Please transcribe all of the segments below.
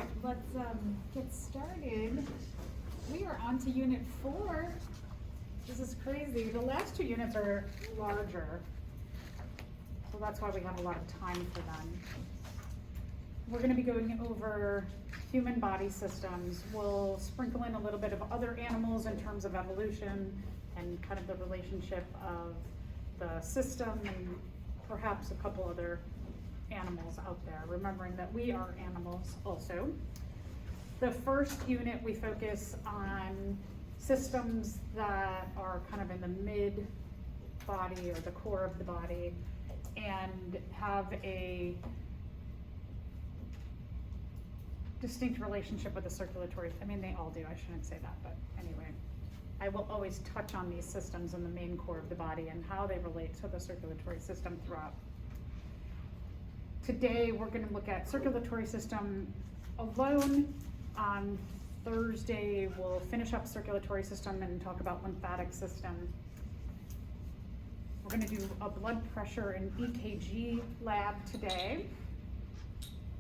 right, let's get started. We are on to unit 4. This is crazy. The last 2 units are larger, so that's why we have a lot of time for them. We're going to be going over human body systems. We'll sprinkle in a little bit of other animals in terms of evolution and kind of the relationship of the system and perhaps a couple other animals out there, remembering that we are animals also. The first unit we focus on systems that are kind of in the mid body or the core of the body and have a distinct relationship with the circulatory. I mean, they all do, I shouldn't say that, but anyway. I will always touch on these systems in the main core of the body and how they relate to the circulatory system throughout. Today, we're going to look at circulatory system alone. On Thursday, we'll finish up circulatory system and talk about lymphatic system. We're going to do a blood pressure and EKG lab today.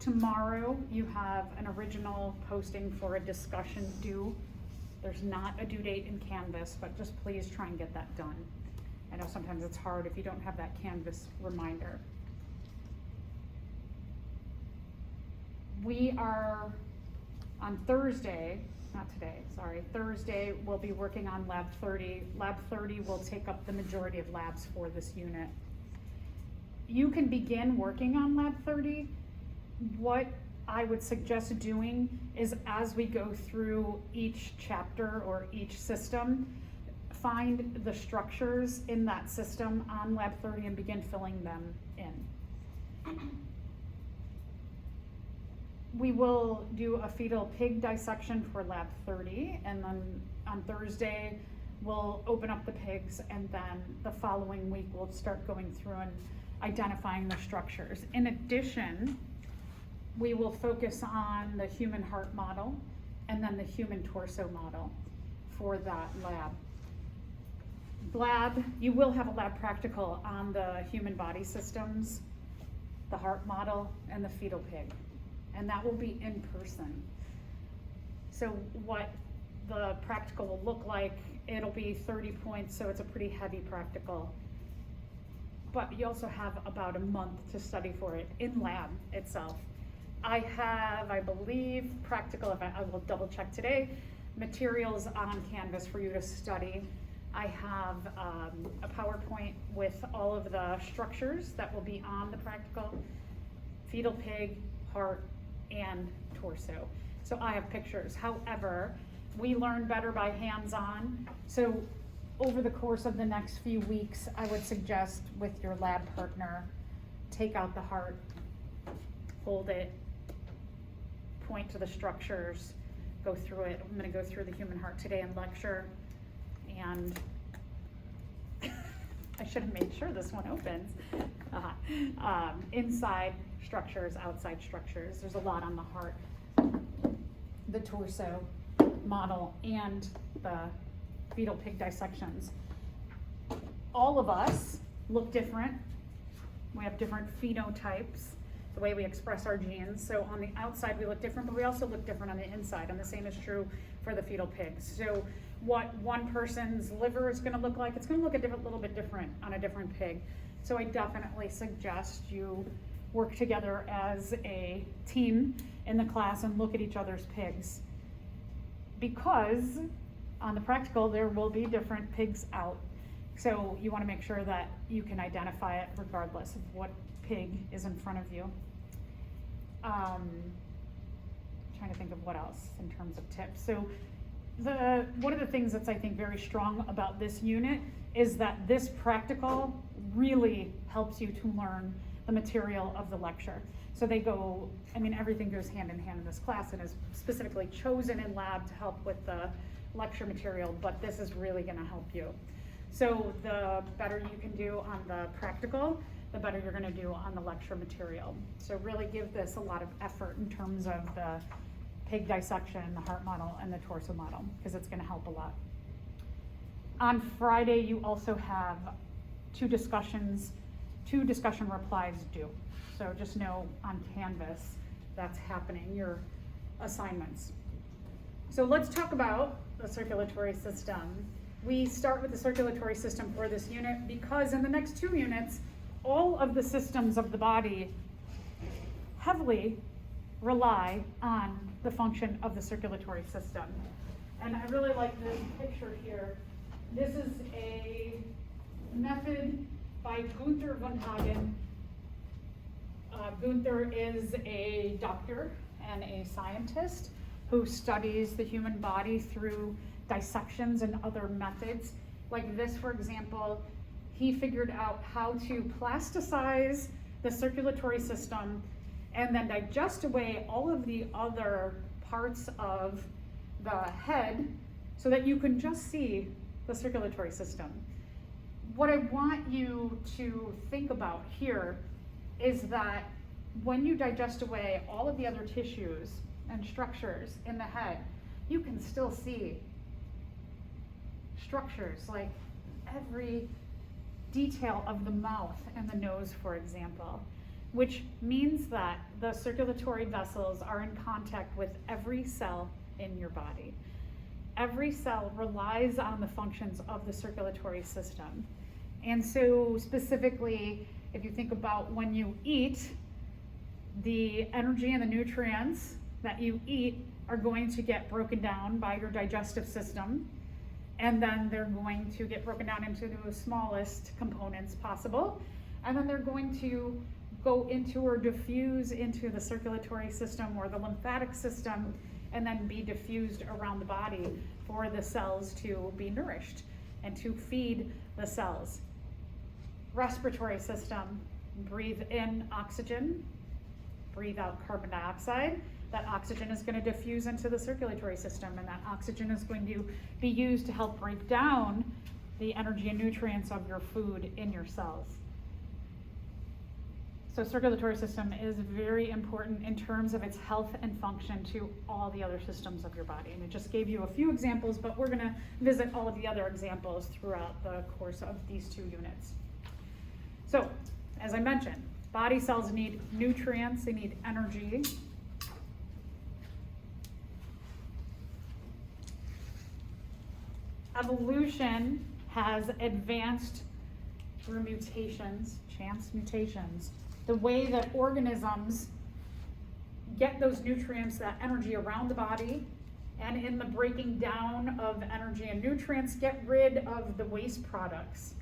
Tomorrow, you have an original posting for a discussion due. There's not a due date in Canvas, but just please try and get that done. I know sometimes it's hard if you don't have that Canvas reminder. We are on Thursday, not today, sorry, Thursday, we'll be working on Lab 30. Lab 30 will take up the majority of labs for this unit. You can begin working on Lab 30. What I would suggest doing is, as we go through each chapter or each system, find the structures in that system on Lab 30 and begin filling them in. We will do a fetal pig dissection for Lab 30, and then on Thursday, we'll open up the pigs, and then the following week, we'll start going through and identifying the structures. In addition, we will focus on the human heart model and then the human torso model for that lab. You will have a lab practical on the human body systems, the heart model, and the fetal pig. And that will be in person. So what the practical will look like, it'll be 30 points, so it's a pretty heavy practical. But you also have about a month to study for it in lab itself. I have, I believe, practical, I will double check today, materials on Canvas for you to study. I have a PowerPoint with all of the structures that will be on the practical: fetal pig, heart, and torso. So I have pictures. However, we learn better by hands-on. So over the course of the next few weeks, I would suggest with your lab partner, take out the heart, hold it, point to the structures, go through it. I'm going to go through the human heart today in lecture, and I should have made sure this one opens. Inside structures, outside structures. There's a lot on the heart, the torso model, and the fetal pig dissections. All of us look different. We have different phenotypes, the way we express our genes. So on the outside we look different, but we also look different on the inside, and the same is true for the fetal pigs. So what one person's liver is going to look like, it's going to look a little bit different on a different pig. So I definitely suggest you work together as a team in the class and look at each other's pigs, because on the practical there will be different pigs out. So you want to make sure that you can identify it regardless of what pig is in front of you. Trying to think of what else in terms of tips. So one of the things that's, I think, very strong about this unit is that this practical really helps you to learn the material of the lecture. So they go, I mean, everything goes hand in hand in this class and is specifically chosen in lab to help with the lecture material, but this is really going to help you. So the better you can do on the practical, the better you're going to do on the lecture material. So really give this a lot of effort in terms of the pig dissection, the heart model, and the torso model, because it's going to help a lot. On Friday, you also have two discussion replies due. So just know on Canvas that's happening. Your assignments. So let's talk about the circulatory system. We start with the circulatory system for this unit because in the next 2 units, all of the systems of the body heavily rely on the function of the circulatory system. And I really like this picture here. This is a method by Gunther von Hagen. Gunther is a doctor and a scientist who studies the human body through dissections and other methods. Like this, for example, he figured out how to plasticize the circulatory system and then digest away all of the other parts of the head so that you can just see the circulatory system. What I want you to think about here is that when you digest away all of the other tissues and structures in the head, you can still see structures like every detail of the mouth and the nose, for example, which means that the circulatory vessels are in contact with every cell in your body. Every cell relies on the functions of the circulatory system. And so specifically, if you think about when you eat, the energy and the nutrients that you eat are going to get broken down by your digestive system, and then they're going to get broken down into the smallest components possible, and then they're going to go into or diffuse into the circulatory system or the lymphatic system, and then be diffused around the body for the cells to be nourished and to feed the cells. Respiratory system, breathe in oxygen, breathe out carbon dioxide. That oxygen is going to diffuse into the circulatory system, and that oxygen is going to be used to help break down the energy and nutrients of your food in your cells. So circulatory system is very important in terms of its health and function to all the other systems of your body. And I just gave you a few examples, but we're going to visit all of the other examples throughout the course of these 2 units. So, as I mentioned, body cells need nutrients, they need energy. Evolution has advanced through mutations, chance mutations, the way that organisms get those nutrients, that energy around the body, and in the breaking down of energy and nutrients, get rid of the waste products.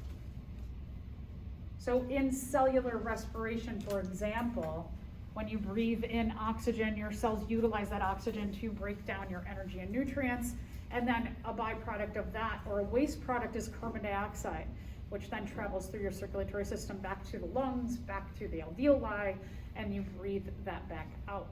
So in cellular respiration, for example, when you breathe in oxygen, your cells utilize that oxygen to break down your energy and nutrients, and then a byproduct of that, or a waste product, is carbon dioxide, which then travels through your circulatory system back to the lungs, back to the alveoli, and you breathe that back out.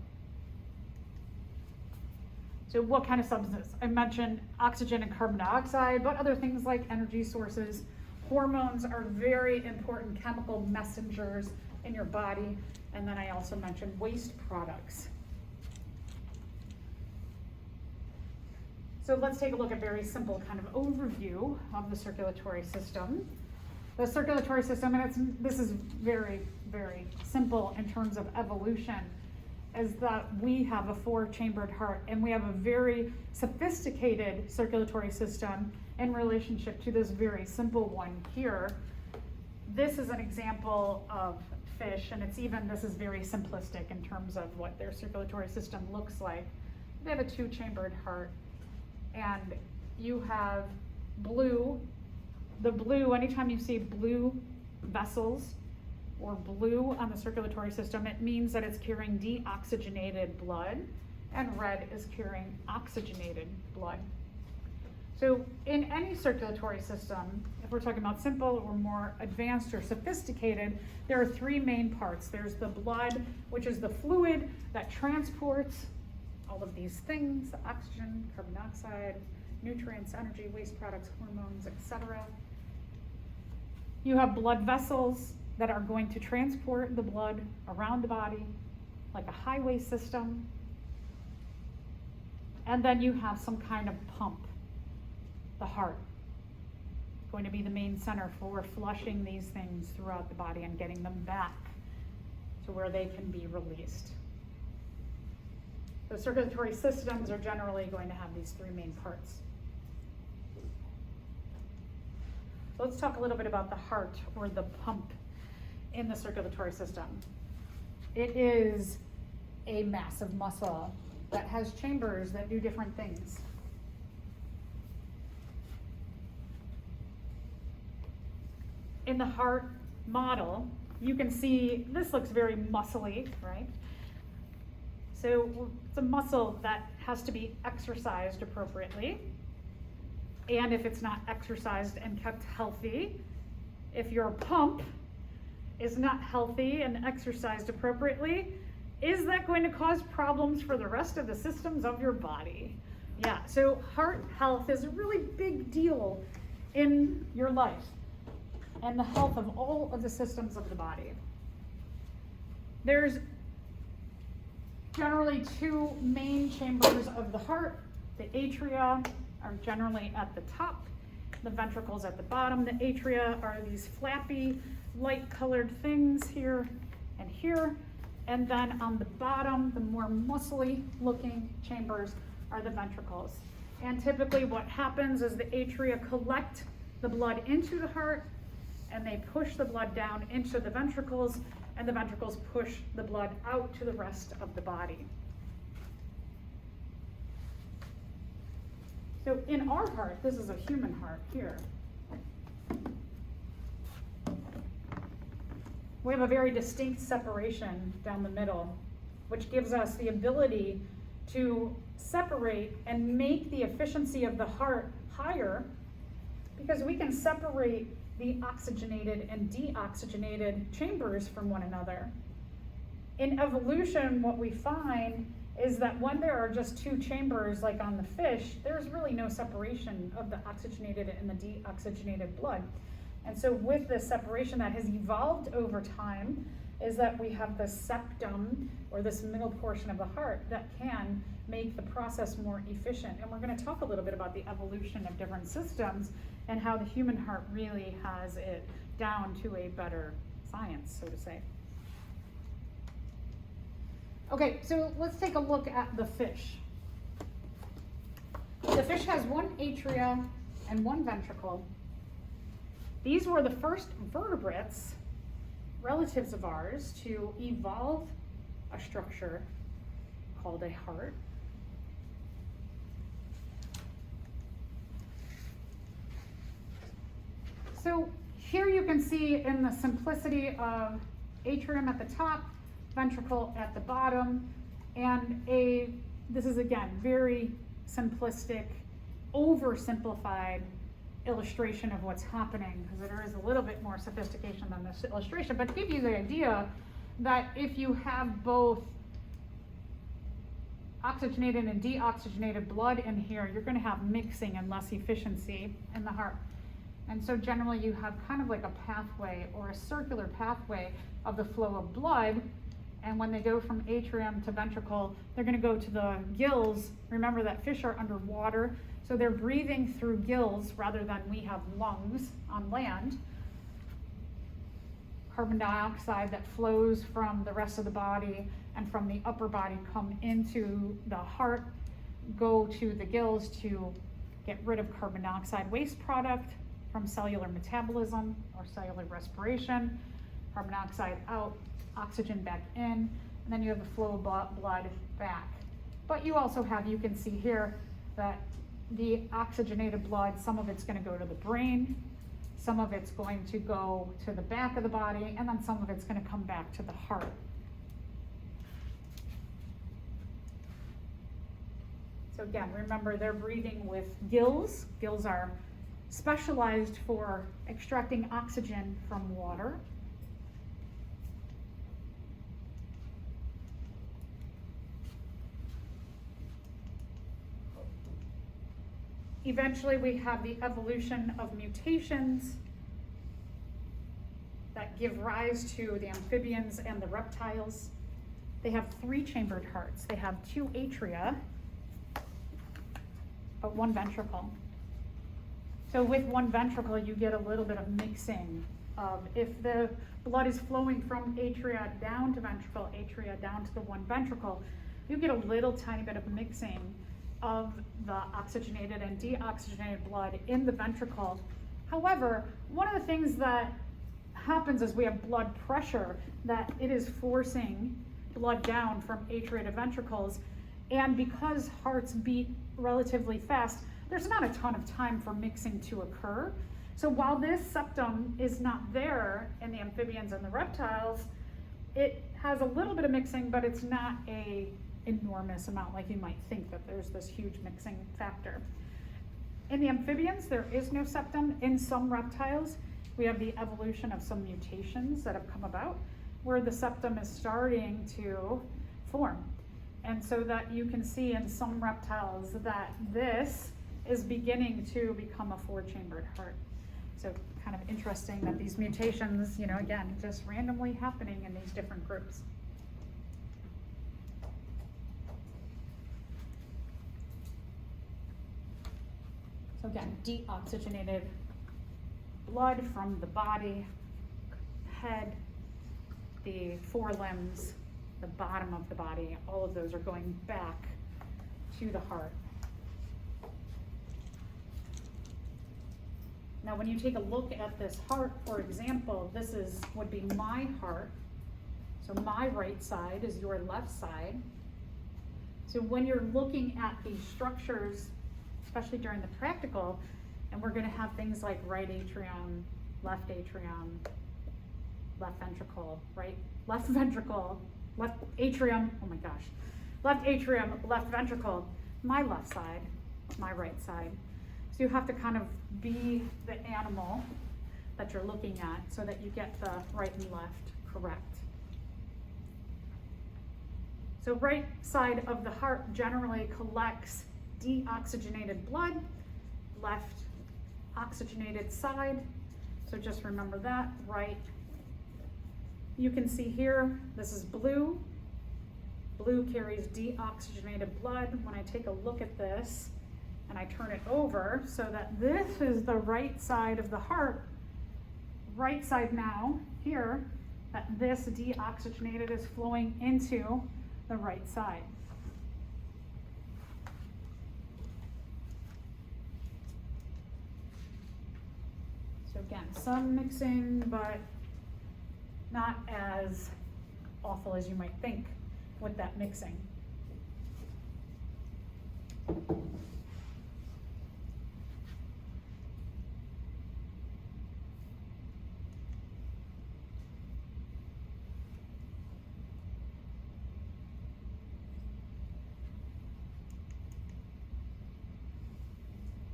So what kind of substances? I mentioned oxygen and carbon dioxide, but other things like energy sources. Hormones are very important chemical messengers in your body. And then I also mentioned waste products. So let's take a look at a very simple kind of overview of the circulatory system. The circulatory system, and this is very, very simple in terms of evolution, is that we have a 4-chambered heart, and we have a very sophisticated circulatory system in relationship to this very simple one here. This is an example of fish, and this is very simplistic in terms of what their circulatory system looks like. They have a 2-chambered heart, and you have blue. The blue, anytime you see blue vessels or blue on the circulatory system, it means that it's carrying deoxygenated blood, and red is carrying oxygenated blood. So in any circulatory system, if we're talking about simple or more advanced or sophisticated, there are 3 main parts. There's the blood, which is the fluid that transports all of these things, the oxygen, carbon dioxide, nutrients, energy, waste products, hormones, etc. You have blood vessels that are going to transport the blood around the body like a highway system. And then you have some kind of pump, the heart, going to be the main center for flushing these things throughout the body and getting them back to where they can be released. The circulatory systems are generally going to have these three main parts. So let's talk a little bit about the heart, or the pump in the circulatory system. It is a massive muscle that has chambers that do different things. In the heart model, you can see this looks very muscly, right? So it's a muscle that has to be exercised appropriately. And if it's not exercised and kept healthy, if your pump is not healthy and exercised appropriately, is that going to cause problems for the rest of the systems of your body? Yeah, so heart health is a really big deal in your life and the health of all of the systems of the body. There's generally two main chambers of the heart. The atria are generally at the top, the ventricles at the bottom. The atria are these flappy, light-colored things here and here. And then on the bottom, the more muscly-looking chambers are the ventricles. And typically what happens is the atria collect the blood into the heart, and they push the blood down into the ventricles, and the ventricles push the blood out to the rest of the body. So in our heart, this is a human heart here. We have a very distinct separation down the middle, which gives us the ability to separate and make the efficiency of the heart higher, because we can separate the oxygenated and deoxygenated chambers from one another. In evolution, what we find is that when there are just two chambers, like on the fish, there's really no separation of the oxygenated and the deoxygenated blood. And so with this separation that has evolved over time is that we have the septum, or this middle portion of the heart, that can make the process more efficient. And we're going to talk a little bit about the evolution of different systems and how the human heart really has it down to a better science, so to say. Okay, so let's take a look at the fish. The fish has one atria and one ventricle. These were the first vertebrates, relatives of ours, to evolve a structure called a heart. So here you can see in the simplicity of atrium at the top, ventricle at the bottom, and this is again very simplistic, oversimplified illustration of what's happening, because there is a little bit more sophistication than this illustration, but to give you the idea that if you have both oxygenated and deoxygenated blood in here, you're going to have mixing and less efficiency in the heart. And so generally you have kind of like a pathway, or a circular pathway of the flow of blood. And when they go from atrium to ventricle, they're going to go to the gills. Remember that fish are underwater, so they're breathing through gills rather than we have lungs on land. Carbon dioxide that flows from the rest of the body and from the upper body come into the heart, go to the gills to get rid of carbon dioxide waste product from cellular metabolism or cellular respiration. Carbon dioxide out, oxygen back in, and then you have the flow of blood back. But you also have, you can see here, that the oxygenated blood, some of it's going to go to the brain, some of it's going to go to the back of the body, and then some of it's going to come back to the heart. So again, remember they're breathing with gills. Gills are specialized for extracting oxygen from water. Eventually we have the evolution of mutations that give rise to the amphibians and the reptiles. They have three-chambered hearts. They have two atria, but one ventricle. So with one ventricle, you get a little bit of mixing of, if the blood is flowing from atria down to ventricle, atria down to the one ventricle, you get a little tiny bit of mixing of the oxygenated and deoxygenated blood in the ventricle. However, one of the things that happens is we have blood pressure, that it is forcing blood down from atria to ventricles, and because hearts beat relatively fast, there's not a ton of time for mixing to occur. So while this septum is not there in the amphibians and the reptiles, it has a little bit of mixing, but it's not a enormous amount like you might think that there's this huge mixing factor. In the amphibians, there is no septum. In some reptiles, we have the evolution of some mutations that have come about where the septum is starting to form. And so that you can see in some reptiles that this is beginning to become a 4-chambered heart. So kind of interesting that these mutations, again, just randomly happening in these different groups. So again, deoxygenated blood from the body, head, the forelimbs, the bottom of the body, all of those are going back to the heart. Now, when you take a look at this heart, for example, this would be my heart. So my right side is your left side. So when you're looking at these structures, especially during the practical, and we're going to have things like right atrium, left atrium, left ventricle, right? Left ventricle, left atrium, oh my gosh. Left atrium, left ventricle, my left side, my right side. So you have to kind of be the animal that you're looking at so that you get the right and left correct. So right side of the heart generally collects deoxygenated blood, left oxygenated side. So just remember that, right. You can see here, this is blue. Blue carries deoxygenated blood. When I take a look at this and I turn it over so that this is the right side of the heart, right side now, here, that this deoxygenated is flowing into the right side. So again, some mixing, but not as awful as you might think with that mixing.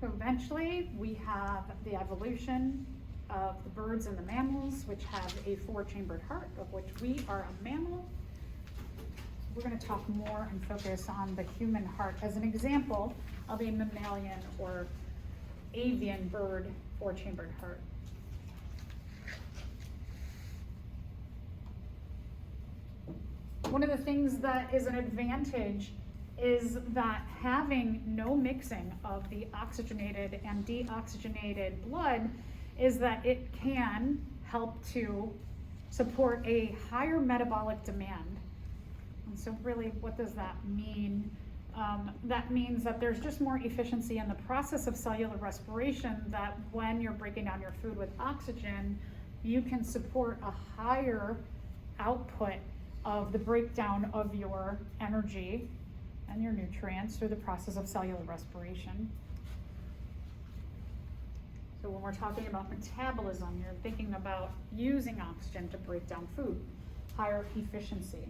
So eventually we have the evolution of the birds and the mammals, which have a 4-chambered heart, of which we are a mammal. We're going to talk more and focus on the human heart as an example of a mammalian or avian bird 4-chambered heart. One of the things that is an advantage is that having no mixing of the oxygenated and deoxygenated blood is that it can help to support a higher metabolic demand. And so really, what does that mean? That means that there's just more efficiency in the process of cellular respiration, that when you're breaking down your food with oxygen, you can support a higher output of the breakdown of your energy and your nutrients through the process of cellular respiration. So when we're talking about metabolism, you're thinking about using oxygen to break down food, higher efficiency.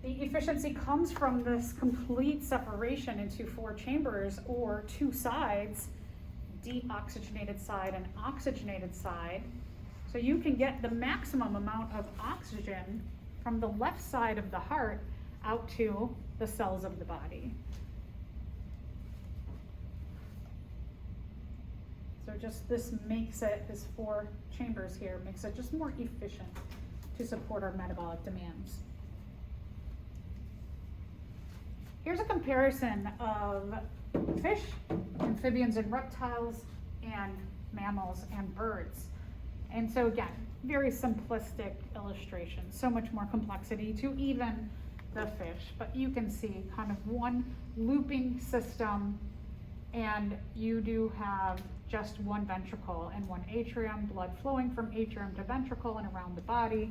The efficiency comes from this complete separation into 4 chambers or 2 sides, deoxygenated side and oxygenated side. So you can get the maximum amount of oxygen from the left side of the heart out to the cells of the body. So just this makes it, this 4 chambers here, makes it just more efficient to support our metabolic demands. Here's a comparison of fish, amphibians and reptiles, and mammals and birds. And so again, very simplistic illustration, so much more complexity to even the fish, but you can see kind of one looping system, and you do have just one ventricle and one atrium, blood flowing from atrium to ventricle and around the body.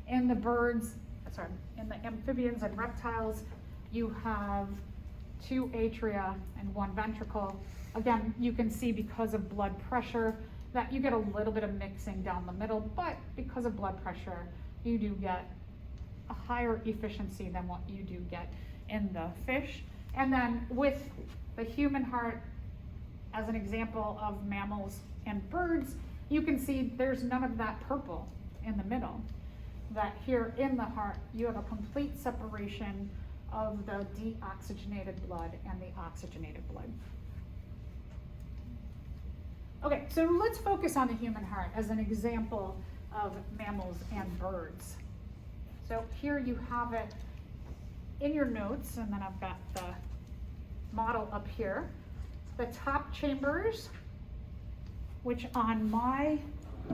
In the birds, sorry, in the amphibians and reptiles, you have two atria and one ventricle. Again, you can see because of blood pressure that you get a little bit of mixing down the middle, but because of blood pressure, you do get a higher efficiency than what you do get in the fish. And then with the human heart, as an example of mammals and birds, you can see there's none of that purple in the middle. That here in the heart, you have a complete separation of the deoxygenated blood and the oxygenated blood. Okay, so let's focus on the human heart as an example of mammals and birds. So here you have it in your notes, and then I've got the model up here. The top chambers, which on my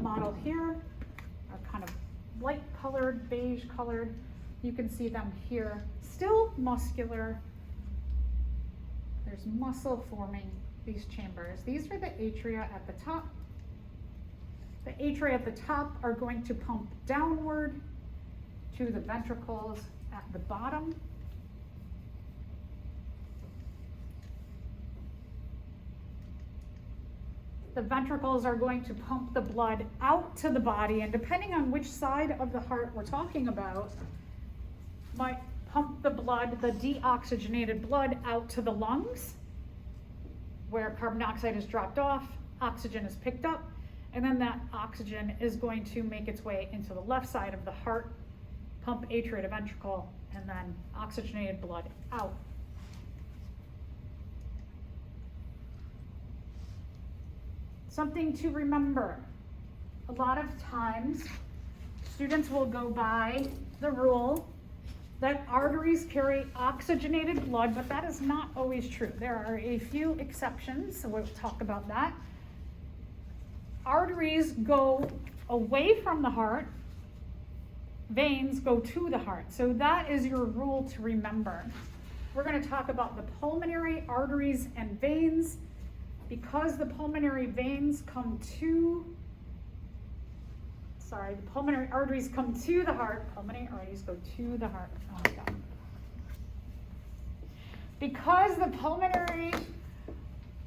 model here are kind of light colored, beige colored. You can see them here, still muscular. There's muscle forming these chambers. These are the atria at the top. The atria at the top are going to pump downward to the ventricles at the bottom. The ventricles are going to pump the blood out to the body, and depending on which side of the heart we're talking about, might pump the blood, the deoxygenated blood, out to the lungs, where carbon dioxide is dropped off, oxygen is picked up, and then that oxygen is going to make its way into the left side of the heart, pump atria to ventricle, and then oxygenated blood out. Something to remember, a lot of times students will go by the rule that arteries carry oxygenated blood, but that is not always true. There are a few exceptions, so we'll talk about that. Arteries go away from the heart, veins go to the heart. So that is your rule to remember. We're going to talk about the pulmonary arteries and veins. Because the pulmonary veins come to, the pulmonary arteries come to the heart, pulmonary arteries go to the heart, oh my God. Because the pulmonary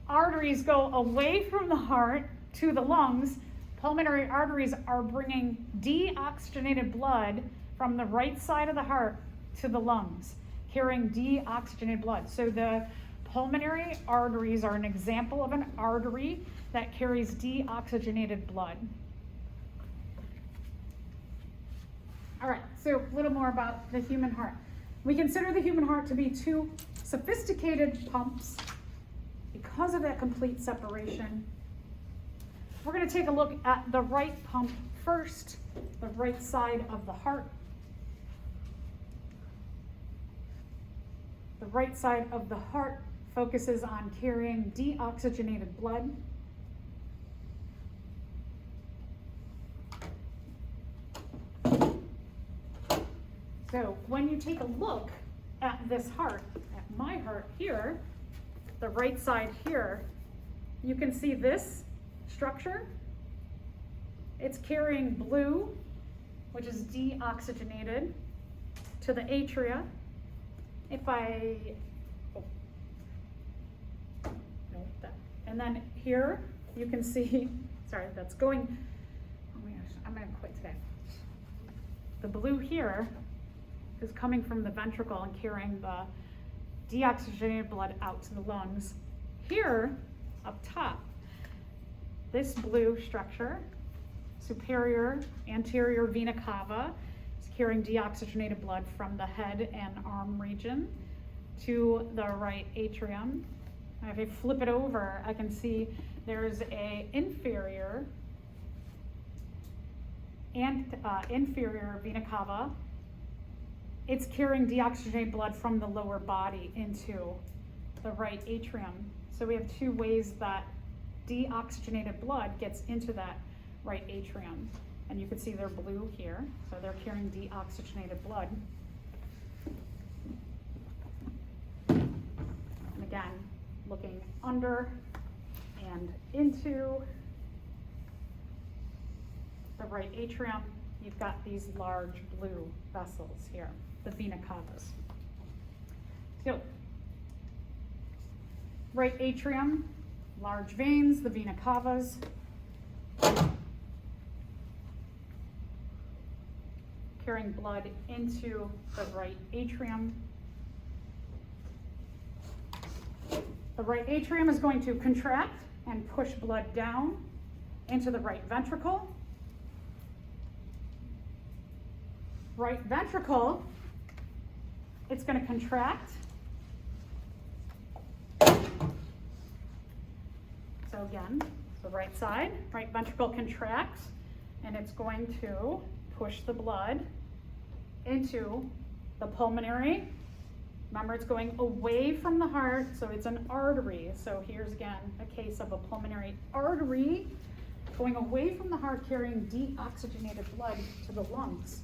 arteries go away from the heart to the lungs, pulmonary arteries are bringing deoxygenated blood from the right side of the heart to the lungs, carrying deoxygenated blood. So the pulmonary arteries are an example of an artery that carries deoxygenated blood. All right, so a little more about the human heart. We consider the human heart to be two sophisticated pumps because of that complete separation. We're going to take a look at the right pump first, the right side of the heart. The right side of the heart focuses on carrying deoxygenated blood. So when you take a look at this heart, at my heart here, the right side here, you can see this structure. It's carrying blue, which is deoxygenated, to the atria. If I, and then here you can see, sorry, that's going, oh my gosh, I'm gonna quit today. The blue here is coming from the ventricle and carrying the deoxygenated blood out to the lungs. Here, up top, this blue structure, superior anterior vena cava, is carrying deoxygenated blood from the head and arm region to the right atrium. If I flip it over, I can see there's a inferior vena cava. It's carrying deoxygenated blood from the lower body into the right atrium. So we have two ways that deoxygenated blood gets into that right atrium. And you can see they're blue here, so they're carrying deoxygenated blood. And again, looking under and into the right atrium, you've got these large blue vessels here, the vena cavas. So, right atrium, large veins, the vena cavas. Carrying blood into the right atrium. The right atrium is going to contract and push blood down into the right ventricle. Right ventricle, it's going to contract. So again, the right side, right ventricle contracts, and it's going to push the blood into the pulmonary. Remember, it's going away from the heart, so it's an artery. So here's again a case of a pulmonary artery going away from the heart, carrying deoxygenated blood to the lungs.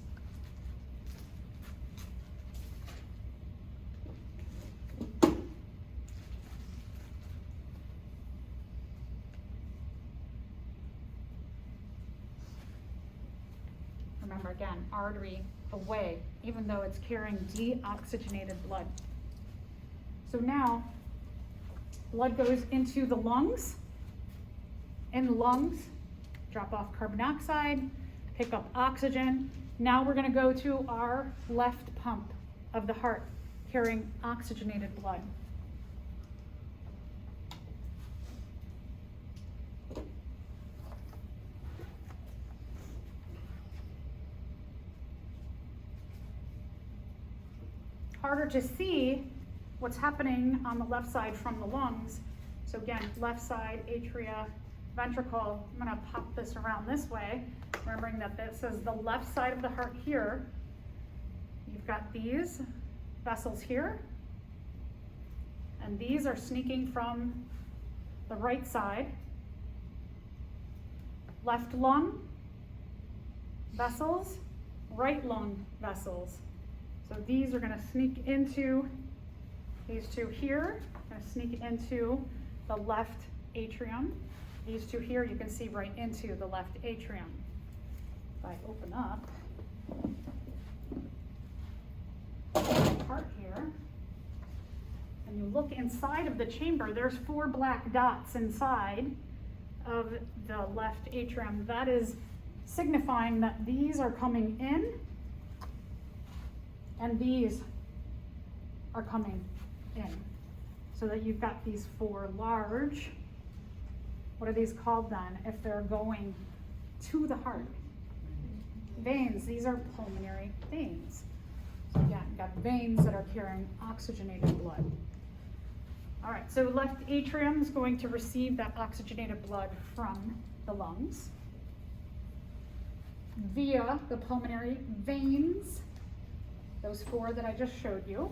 Remember again, artery away, even though it's carrying deoxygenated blood. So now, blood goes into the lungs. In the lungs, drop off carbon dioxide, pick up oxygen. Now we're going to go to our left pump of the heart, carrying oxygenated blood. Harder to see what's happening on the left side from the lungs. So again, left side, atria, ventricle. I'm going to pop this around this way, remembering that this is the left side of the heart here. You've got these vessels here, and these are sneaking from the right side. Left lung vessels, right lung vessels. So these are going to sneak into these two here, going to sneak into the left atrium. These two here, you can see right into the left atrium. If I open up the heart here, and you look inside of the chamber, there's 4 black dots inside of the left atrium. That is signifying that these are coming in and these are coming in. So that you've got these 4 large, what are these called then if they're going to the heart? Veins. These are pulmonary veins. So again, you've got veins that are carrying oxygenated blood. All right, so left atrium is going to receive that oxygenated blood from the lungs via the pulmonary veins, those 4 that I just showed you.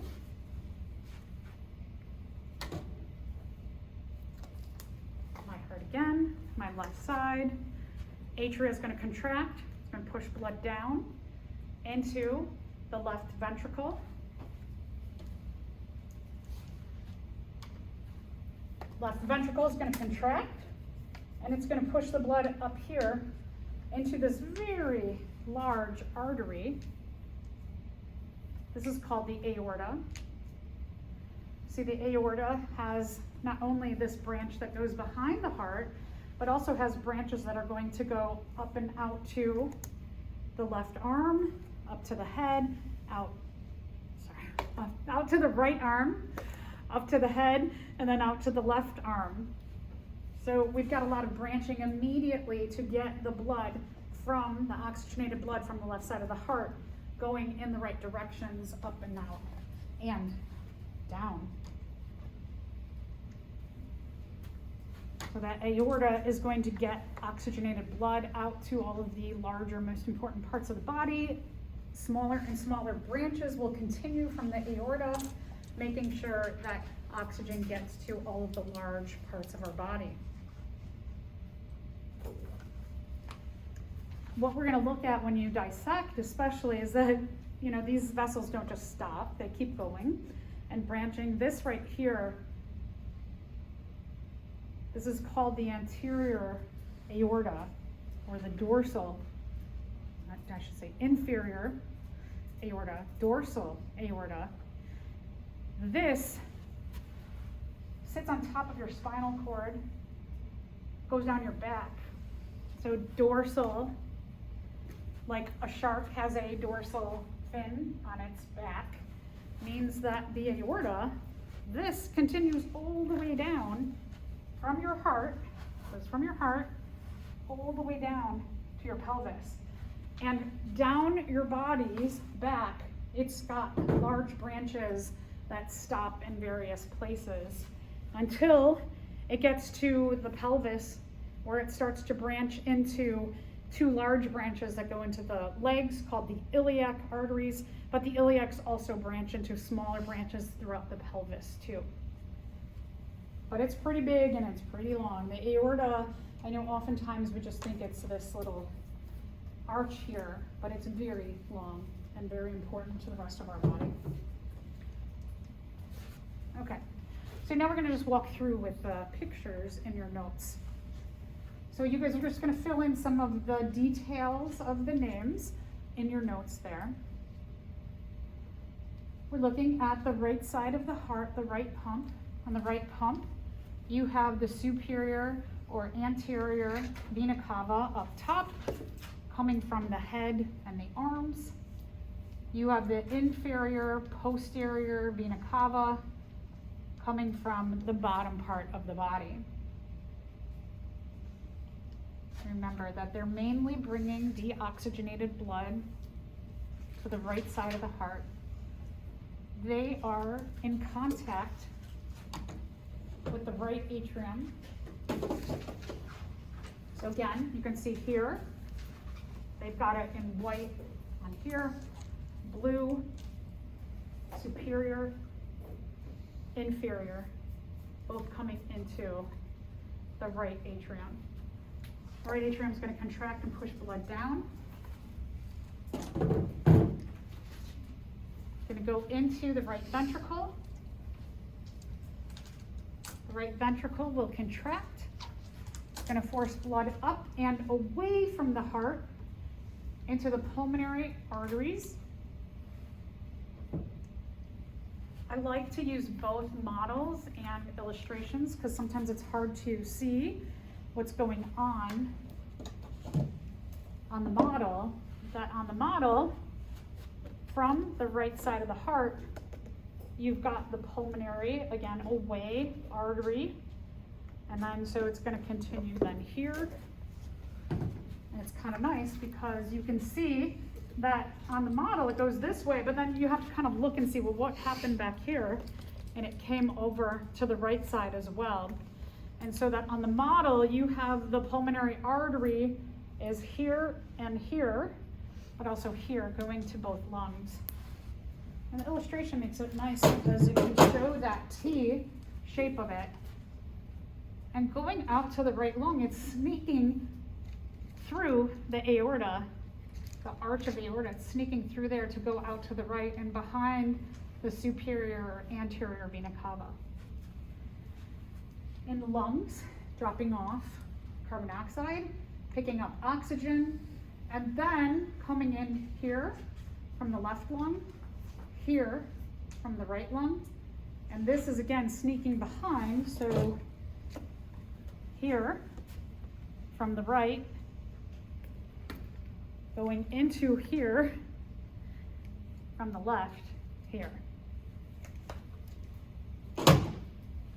My heart again, my left side. Atria is going to contract. It's going to push blood down into the left ventricle. Left ventricle is going to contract, and it's going to push the blood up here into this very large artery. This is called the aorta. See, the aorta has not only this branch that goes behind the heart, but also has branches that are going to go up and out to the left arm, up to the head, out to the right arm, up to the head, and then out to the left arm. So we've got a lot of branching immediately to get the blood from the oxygenated blood from the left side of the heart going in the right directions, up and out and down. So that aorta is going to get oxygenated blood out to all of the larger, most important parts of the body. Smaller and smaller branches will continue from the aorta, making sure that oxygen gets to all of the large parts of our body. what we're gonna look at when you dissect especially is that, you know, these vessels don't just stop, they keep going and branching. This right here, this is called the anterior aorta, or the dorsal, I should say inferior aorta, dorsal aorta. This sits on top of your spinal cord, goes down your back. So dorsal, like a shark has a dorsal fin on its back, means that the aorta, this continues all the way down from your heart, goes from your heart all the way down to your pelvis. And down your body's back, it's got large branches that stop in various places until it gets to the pelvis, where it starts to branch into two large branches that go into the legs called the iliac arteries, but the iliacs also branch into smaller branches throughout the pelvis too. But it's pretty big and it's pretty long. The aorta, I know oftentimes we just think it's this little arch here, but it's very long and very important to the rest of our body. Okay, so now we're gonna just walk through with pictures in your notes. So you guys are just gonna fill in some of the details of the names in your notes there. We're looking at the right side of the heart, the right pump. On the right pump, you have the superior or anterior vena cava up top, coming from the head and the arms. You have the inferior posterior vena cava coming from the bottom part of the body. Remember that they're mainly bringing deoxygenated blood to the right side of the heart. They are in contact with the right atrium. So again, you can see here, they've got it in white on here, blue, superior, inferior, both coming into the right atrium. The right atrium is going to contract and push blood down. Going to go into the right ventricle. The right ventricle will contract. It's going to force blood up and away from the heart into the pulmonary arteries. I like to use both models and illustrations because sometimes it's hard to see what's going on the model. That on the model, from the right side of the heart, you've got the pulmonary, again, away artery, and then so it's going to continue then here. And it's kind of nice because you can see that on the model it goes this way, but then you have to kind of look and see, well, what happened back here? And it came over to the right side as well. And so that on the model, you have the pulmonary artery is here and here, but also here going to both lungs. And the illustration makes it nice because it can show that T shape of it. And going out to the right lung, it's sneaking through the aorta, the arch of the aorta, it's sneaking through there to go out to the right and behind the superior or anterior vena cava. In the lungs, dropping off carbon dioxide, picking up oxygen, and then coming in here from the left lung, here from the right lung, and this is again sneaking behind, so here from the right, going into here from the left, here.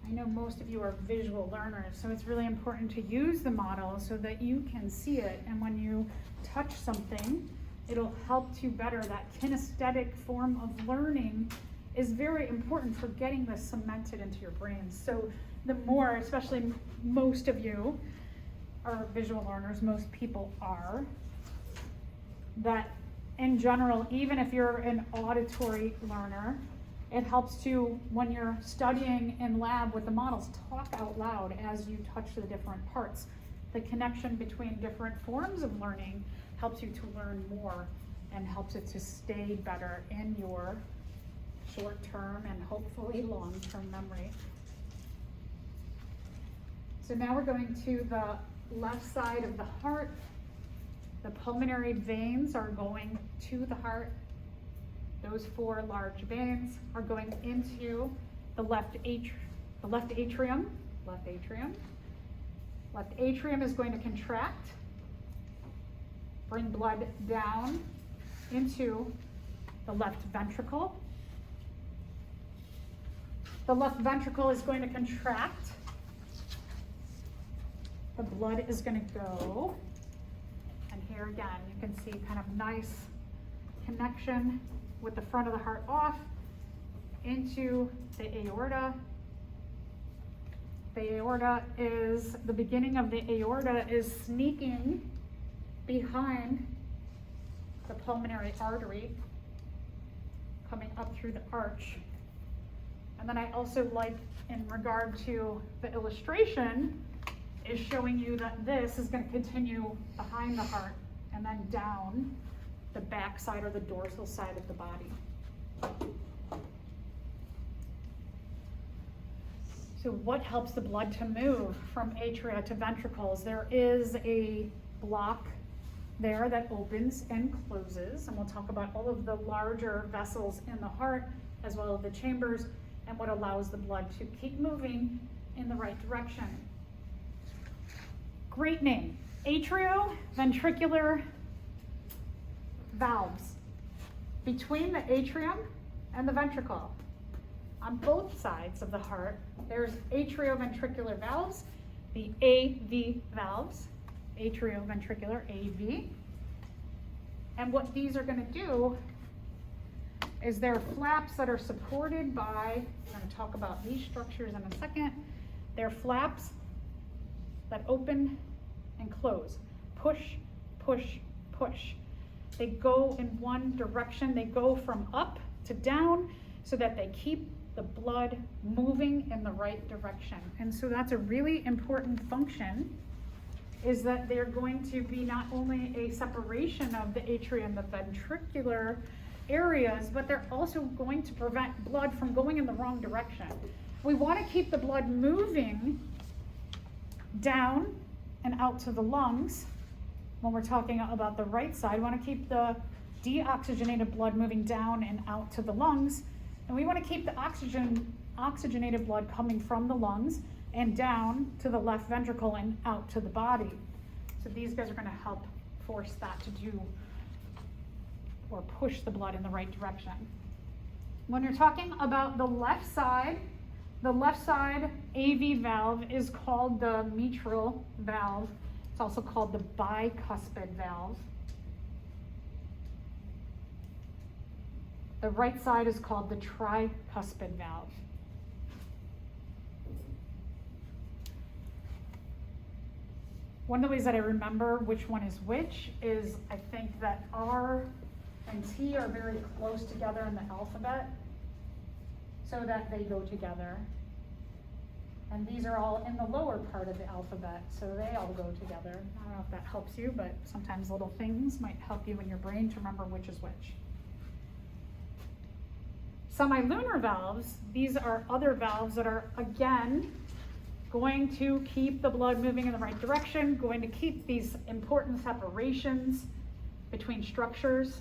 I know most of you are visual learners, so it's really important to use the model so that you can see it, and when you touch something, it'll help to better. That kinesthetic form of learning is very important for getting this cemented into your brain. So the more, especially most of you are visual learners, most people are, that in general, even if you're an auditory learner, it helps to, when you're studying in lab with the models, talk out loud as you touch the different parts. The connection between different forms of learning helps you to learn more and helps it to stay better in your short-term and hopefully long-term memory. So now we're going to the left side of the heart. The pulmonary veins are going to the heart. Those 4 large veins are going into the left atrium. Left atrium is going to contract, bring blood down into the left ventricle. The left ventricle is going to contract. The blood is going to go. And here again, you can see kind of nice connection with the front of the heart off into the aorta. The aorta is, the beginning of the aorta is sneaking behind the pulmonary artery, coming up through the arch. And then I also like, in regard to the illustration, is showing you that this is going to continue behind the heart and then down the back side or the dorsal side of the body. So what helps the blood to move from atria to ventricles? There is a block there that opens and closes, and we'll talk about all of the larger vessels in the heart as well as the chambers and what allows the blood to keep moving in the right direction. Great name, atrioventricular valves. Between the atrium and the ventricle, on both sides of the heart, there's atrioventricular valves, the AV valves, atrioventricular AV. And what these are going to do is they're flaps that are supported by, I'm going to talk about these structures in a second. They're flaps that open and close, push, push, push. They go in one direction. They go from up to down so that they keep the blood moving in the right direction. And so that's a really important function, is that they're going to be not only a separation of the atria and the ventricular areas, but they're also going to prevent blood from going in the wrong direction. We want to keep the blood moving down and out to the lungs. When we're talking about the right side, we want to keep the deoxygenated blood moving down and out to the lungs. And we want to keep the oxygenated blood coming from the lungs and down to the left ventricle and out to the body. So these guys are going to help force that to do, or push the blood in the right direction. When you're talking about the left side AV valve is called the mitral valve. It's also called the bicuspid valve. The right side is called the tricuspid valve. One of the ways that I remember which one is which is I think that R and T are very close together in the alphabet so that they go together. And these are all in the lower part of the alphabet, so they all go together. I don't know if that helps you, but sometimes little things might help you in your brain to remember which is which. Semilunar valves, these are other valves that are, again, going to keep the blood moving in the right direction, going to keep these important separations between structures.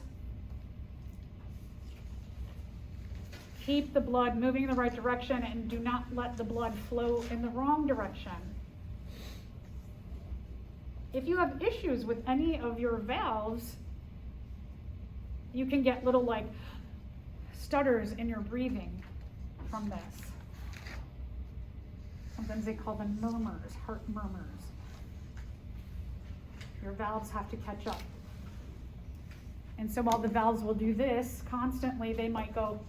Keep the blood moving in the right direction and do not let the blood flow in the wrong direction. If you have issues with any of your valves, you can get little like stutters in your breathing from this. Sometimes they call them murmurs, heart murmurs. Your valves have to catch up. And so while the valves will do this constantly, they might go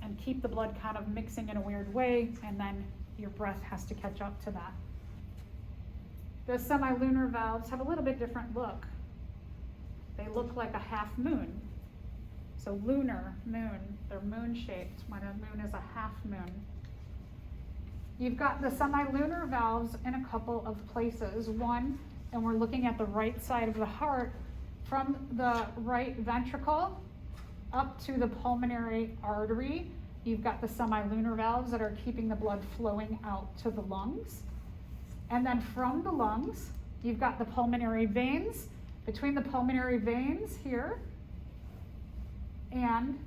and keep the blood kind of mixing in a weird way, and then your breath has to catch up to that. The semilunar valves have a little bit different look. They look like a half moon. So lunar, moon, they're moon shaped when a moon is a half moon. You've got the semilunar valves in a couple of places. One and we're looking at the right side of the heart, from the right ventricle up to the pulmonary artery, you've got the semilunar valves that are keeping the blood flowing out to the lungs. And then from the lungs, you've got the pulmonary veins. Between the pulmonary veins here, and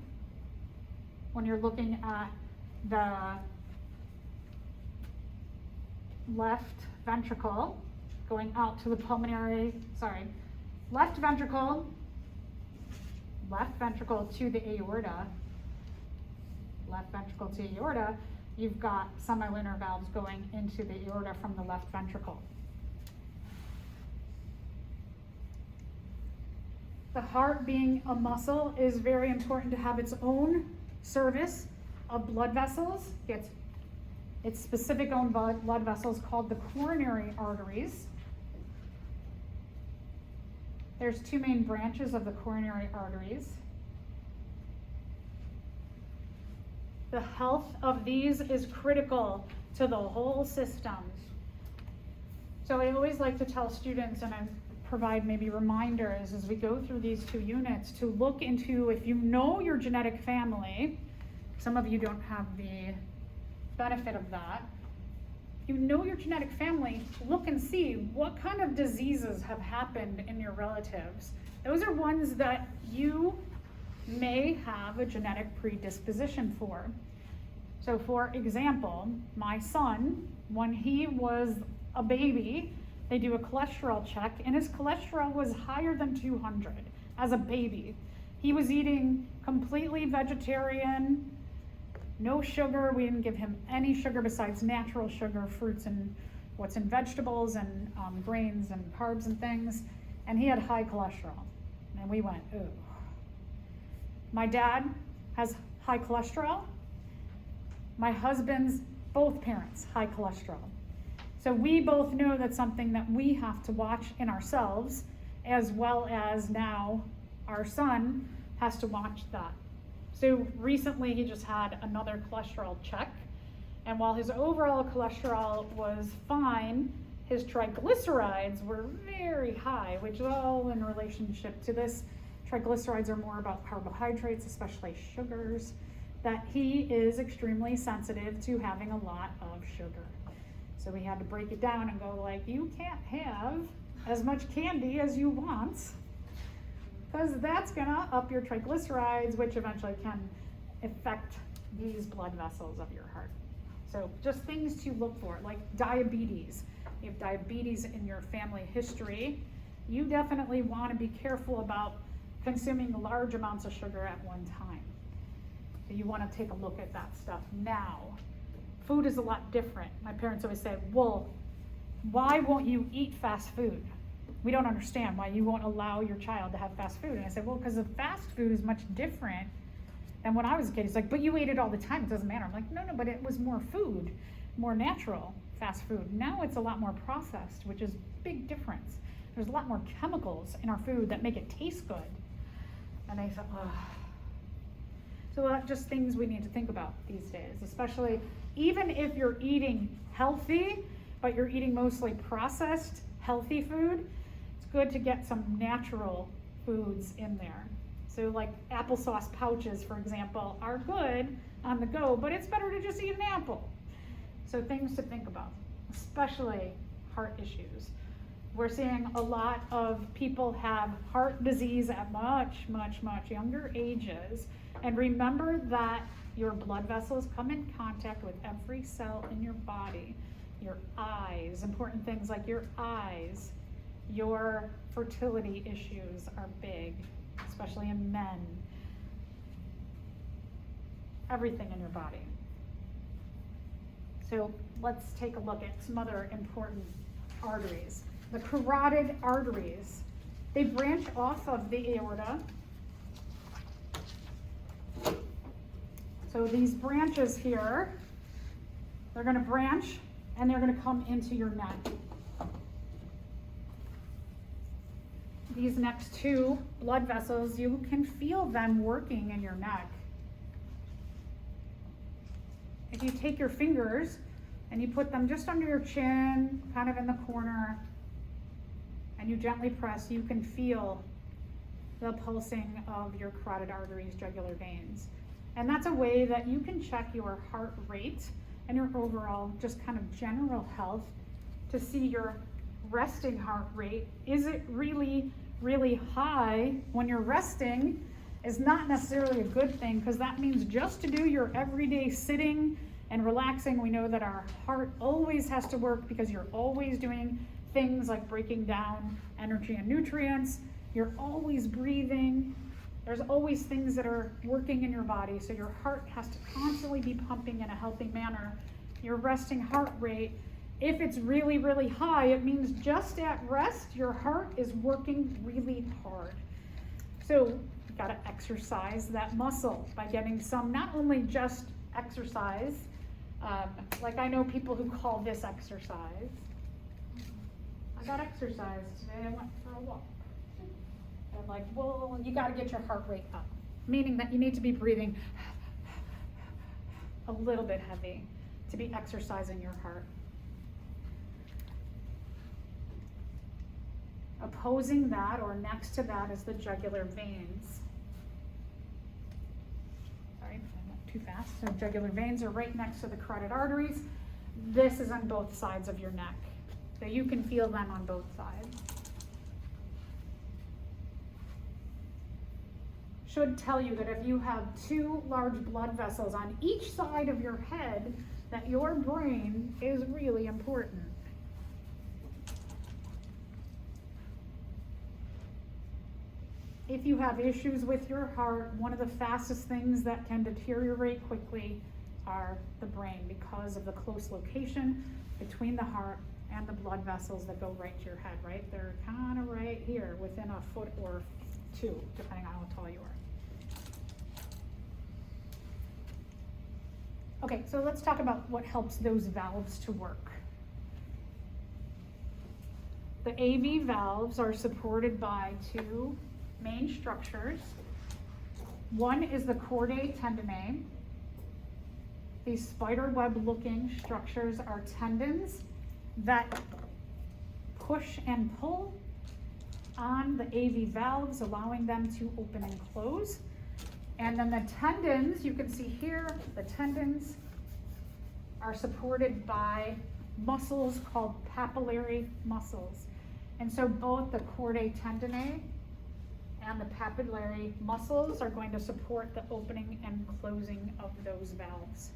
when you're looking at the left ventricle going out to the left ventricle to the aorta, you've got semilunar valves going into the aorta from the left ventricle. The heart, being a muscle, is very important to have its own service of blood vessels. Its specific own blood vessels called the coronary arteries. There's two main branches of the coronary arteries. The health of these is critical to the whole system. So I always like to tell students, and I provide maybe reminders as we go through these two units, to look into, if you know your genetic family, some of you don't have the benefit of that. If you know your genetic family, look and see what kind of diseases have happened in your relatives. Those are ones that you may have a genetic predisposition for. So for example, my son, when he was a baby, they do a cholesterol check, and his cholesterol was higher than 200 as a baby. He was eating completely vegetarian, no sugar. We didn't give him any sugar besides natural sugar, fruits and what's in vegetables, and grains and carbs and things. And he had high cholesterol. And we went, ooh. My dad has high cholesterol. My husband's, both parents, high cholesterol. So we both know that's something that we have to watch in ourselves, as well as now our son has to watch that. So recently he just had another cholesterol check, and while his overall cholesterol was fine, his triglycerides were very high, which is all in relationship to this. Triglycerides are more about carbohydrates, especially sugars, that he is extremely sensitive to having a lot of sugar. So we had to break it down and go like, you can't have as much candy as you want, because that's gonna up your triglycerides, which eventually can affect these blood vessels of your heart. So just things to look for, like diabetes. You have diabetes in your family history, you definitely want to be careful about consuming large amounts of sugar at one time. So you want to take a look at that stuff now. Food is a lot different. My parents always say, well, why won't you eat fast food? We don't understand why you won't allow your child to have fast food. And I said, well, because the fast food is much different than when I was a kid. He's like, but you ate it all the time, it doesn't matter. I'm like, no, but it was more food, more natural fast food. Now it's a lot more processed, which is a big difference. There's a lot more chemicals in our food that make it taste good. And I thought, ugh. So just things we need to think about these days, especially even if you're eating healthy, but you're eating mostly processed healthy food, it's good to get some natural foods in there. So like applesauce pouches, for example, are good on the go, but it's better to just eat an apple. So things to think about, especially heart issues. We're seeing a lot of people have heart disease at much younger ages. And remember that your blood vessels come in contact with every cell in your body. Your eyes, important things like your eyes, your fertility issues are big, especially in men. Everything in your body. So let's take a look at some other important arteries. The carotid arteries, they branch off of the aorta. So these branches here, they're going to branch and they're going to come into your neck. These next two blood vessels, you can feel them working in your neck. If you take your fingers and you put them just under your chin, kind of in the corner, and you gently press, you can feel the pulsing of your carotid arteries, jugular veins. And that's a way that you can check your heart rate and your overall just kind of general health to see your resting heart rate. Is it really, really high when you're resting? Is not necessarily a good thing, because that means just to do your everyday sitting and relaxing, we know that our heart always has to work because you're always doing things like breaking down energy and nutrients. You're always breathing. There's always things that are working in your body, so your heart has to constantly be pumping in a healthy manner. Your resting heart rate, if it's really, really high, it means just at rest, your heart is working really hard. So you gotta exercise that muscle by getting some, not only just exercise, like I know people who call this exercise. I got exercise today, I went for a walk. And like, well, you gotta get your heart rate up, meaning that you need to be breathing a little bit heavy to be exercising your heart. Opposing that, or next to that, is the jugular veins. Sorry, I went too fast. So jugular veins are right next to the carotid arteries. This is on both sides of your neck. So you can feel them on both sides. Should tell you that if you have two large blood vessels on each side of your head, that your brain is really important. If you have issues with your heart, one of the fastest things that can deteriorate quickly are the brain, because of the close location between the heart and the blood vessels that go right to your head, right? They're kind of right here within a foot or two, depending on how tall you are. Okay, so let's talk about what helps those valves to work. The AV valves are supported by two main structures. One is the chordae tendineae. These spider web looking structures are tendons that push and pull on the AV valves, allowing them to open and close. And then the tendons, you can see here, the tendons are supported by muscles called papillary muscles. And so both the chordae tendineae and the papillary muscles are going to support the opening and closing of those valves.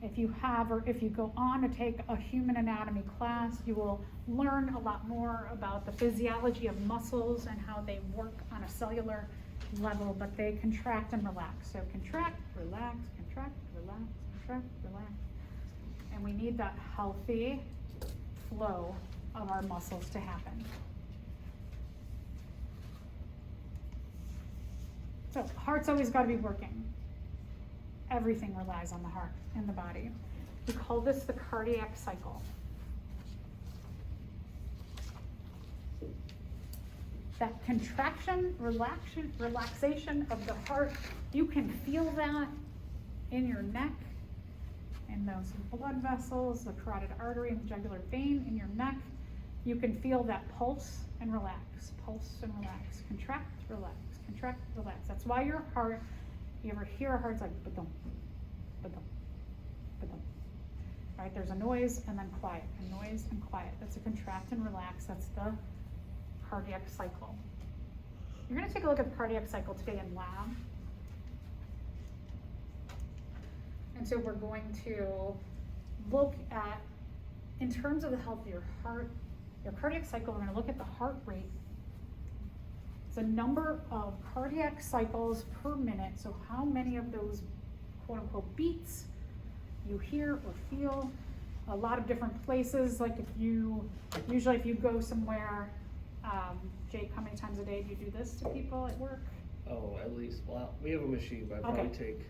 If you have, or if you go on to take a human anatomy class, you will learn a lot more about the physiology of muscles and how they work on a cellular level, but they contract and relax. So contract, relax, contract, relax, contract, relax. And we need that healthy flow of our muscles to happen. So heart's always got to be working. Everything relies on the heart in the body. We call this the cardiac cycle. That contraction, relaxation of the heart, you can feel that in your neck, in those blood vessels, the carotid artery and the jugular vein in your neck. You can feel that pulse and relax, contract, relax, contract, relax. That's why your heart, you ever hear a heart's like ba-dum, ba-dum, ba-dum. Right? There's a noise and then quiet, a noise and quiet. That's a contract and relax. That's the cardiac cycle. You're going to take a look at the cardiac cycle today in lab. And so we're going to look at, in terms of the health of your heart, your cardiac cycle, we're going to look at the heart rate. It's a number of cardiac cycles per minute. So how many of those quote unquote beats you hear or feel. A lot of different places, like usually if you go somewhere, Jake, how many times a day do you do this to people at work? Oh, at least, well, we have a machine, but I probably take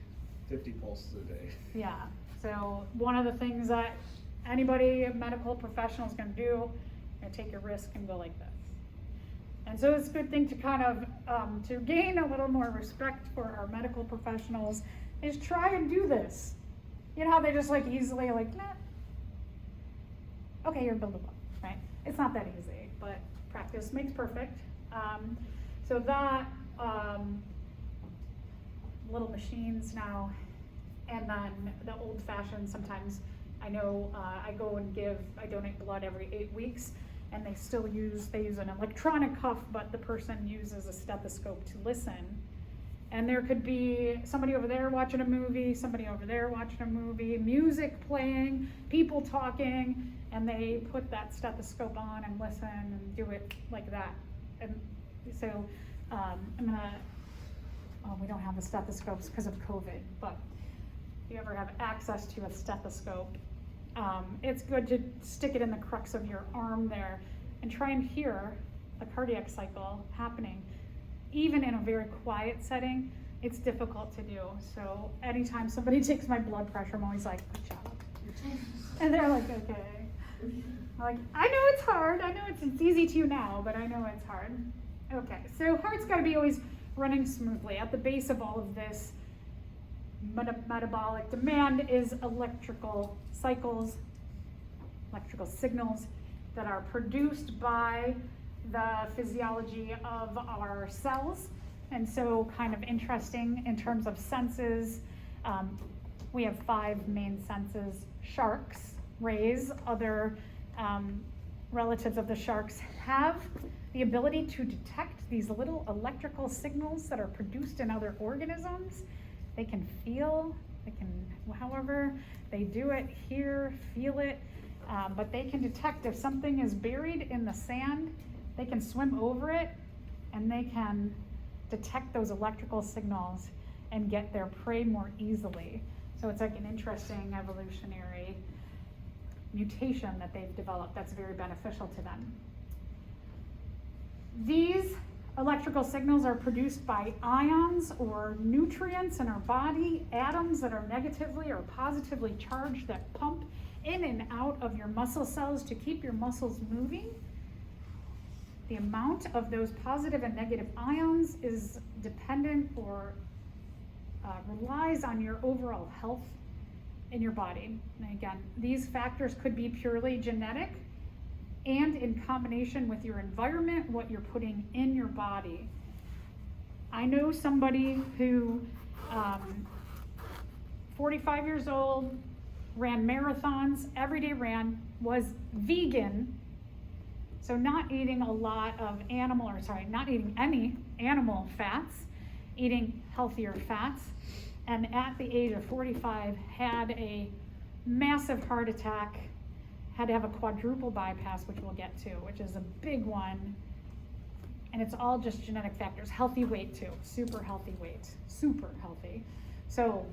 50 pulses a day. Yeah, so one of the things that anybody, a medical professional is gonna do, you're gonna take your risk and go like this. And so it's a good thing to kind of, to gain a little more respect for our medical professionals, is try and do this. You know how they just like easily like, nah. Okay, you're buildable, right? It's not that easy, but practice makes perfect. So that, little machines now, and then the old fashioned, sometimes I know I donate blood every 8 weeks, and they use an electronic cuff, but the person uses a stethoscope to listen. And there could be somebody over there watching a movie, somebody over there watching a movie, music playing, people talking, and they put that stethoscope on and listen and do it like that. And so we don't have the stethoscopes because of COVID, but if you ever have access to a stethoscope, it's good to stick it in the crux of your arm there and try and hear the cardiac cycle happening. Even in a very quiet setting, it's difficult to do. So anytime somebody takes my blood pressure, I'm always like, good job. And they're like, okay. I'm like, I know it's hard. I know it's easy to you now, but I know it's hard. Okay, so heart's gotta be always running smoothly. At the base of all of this metabolic demand is electrical cycles, electrical signals that are produced by the physiology of our cells. And so kind of interesting in terms of senses, we have 5 main senses. Sharks, rays, other relatives of the sharks have the ability to detect these little electrical signals that are produced in other organisms. They can feel, however they do it, hear, feel it, but they can detect if something is buried in the sand. They can swim over it, and they can detect those electrical signals and get their prey more easily. So it's like an interesting evolutionary mutation that they've developed that's very beneficial to them. These electrical signals are produced by ions or nutrients in our body, atoms that are negatively or positively charged that pump in and out of your muscle cells to keep your muscles moving. The amount of those positive and negative ions is dependent or relies on your overall health in your body. And again, these factors could be purely genetic and in combination with your environment, what you're putting in your body. I know somebody who, 45 years old, ran marathons, everyday ran, was vegan. So not eating not eating any animal fats, eating healthier fats, and at the age of 45 had a massive heart attack, had to have a quadruple bypass, which we'll get to, which is a big one, and it's all just genetic factors. Healthy weight too, super healthy weight, super healthy. So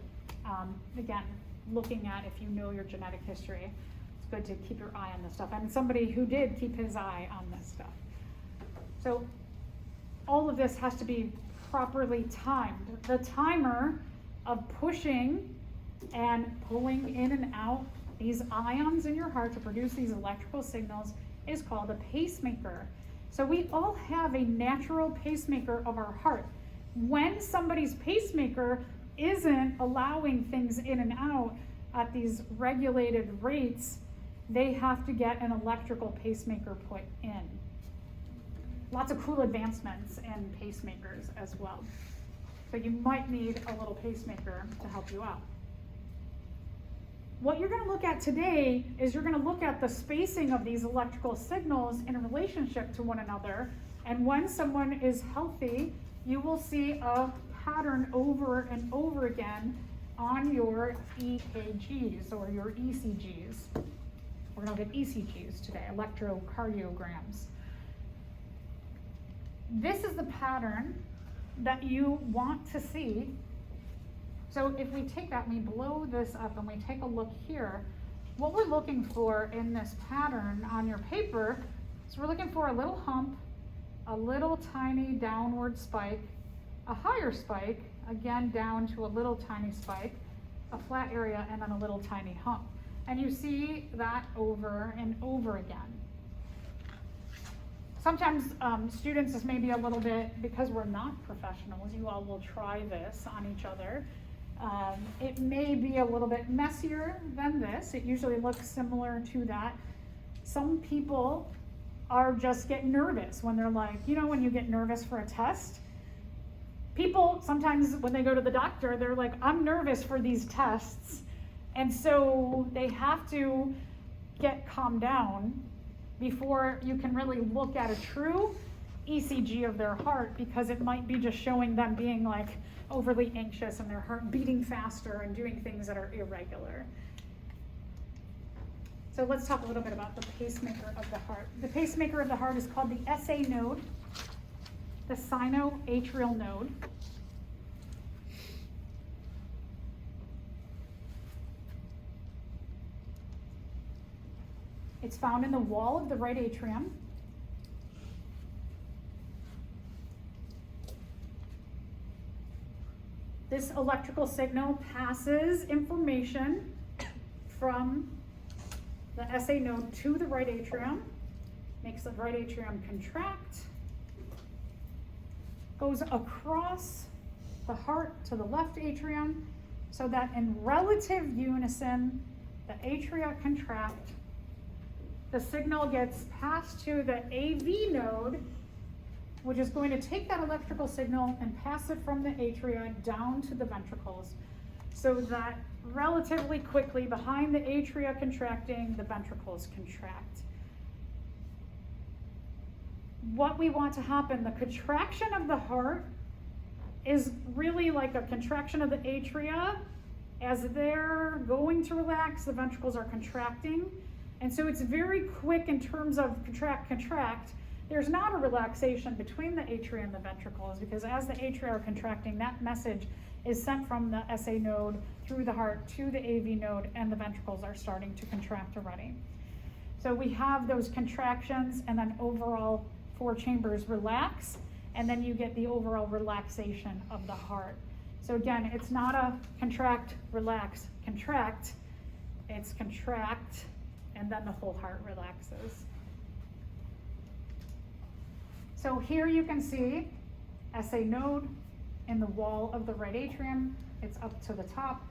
again, looking at if you know your genetic history, it's good to keep your eye on this stuff. And somebody who did keep his eye on this stuff. So all of this has to be properly timed. The timer of pushing and pulling in and out these ions in your heart to produce these electrical signals is called a pacemaker. So we all have a natural pacemaker of our heart. When somebody's pacemaker isn't allowing things in and out at these regulated rates, they have to get an electrical pacemaker put in. Lots of cool advancements in pacemakers as well. So you might need a little pacemaker to help you out. What you're going to look at today is you're going to look at the spacing of these electrical signals in relationship to one another. And when someone is healthy, you will see a pattern over and over again on your EKGs or your ECGs. We're going to look at ECGs today, electrocardiograms. This is the pattern that you want to see. So if we take that and we blow this up and we take a look here, what we're looking for in this pattern on your paper is we're looking for a little hump, a little tiny downward spike, a higher spike, again down to a little tiny spike, a flat area, and then a little tiny hump. And you see that over and over again. Sometimes students, this may be a little bit, because we're not professionals, you all will try this on each other. It may be a little bit messier than this. It usually looks similar to that. Some people are just get nervous when they're like, you know, when you get nervous for a test. People sometimes when they go to the doctor, they're like, I'm nervous for these tests. And so they have to get calmed down before you can really look at a true ECG of their heart, because it might be just showing them being like overly anxious and their heart beating faster and doing things that are irregular. So let's talk a little bit about the pacemaker of the heart. The pacemaker of the heart is called the SA node, the sinoatrial node. It's found in the wall of the right atrium. This electrical signal passes information from the SA node to the right atrium, makes the right atrium contract, goes across the heart to the left atrium, so that in relative unison, the atria contract, the signal gets passed to the AV node, which is going to take that electrical signal and pass it from the atria down to the ventricles, so that relatively quickly behind the atria contracting, the ventricles contract. What we want to happen, the contraction of the heart is really like a contraction of the atria. As they're going to relax, the ventricles are contracting. And so it's very quick in terms of contract. There's not a relaxation between the atria and the ventricles, because as the atria are contracting, that message is sent from the SA node through the heart to the AV node, and the ventricles are starting to contract already. So we have those contractions, and then overall 4 chambers relax, and then you get the overall relaxation of the heart. So again, it's not a contract, relax, contract. It's contract, and then the whole heart relaxes. So here you can see SA node in the wall of the right atrium. It's up to the top.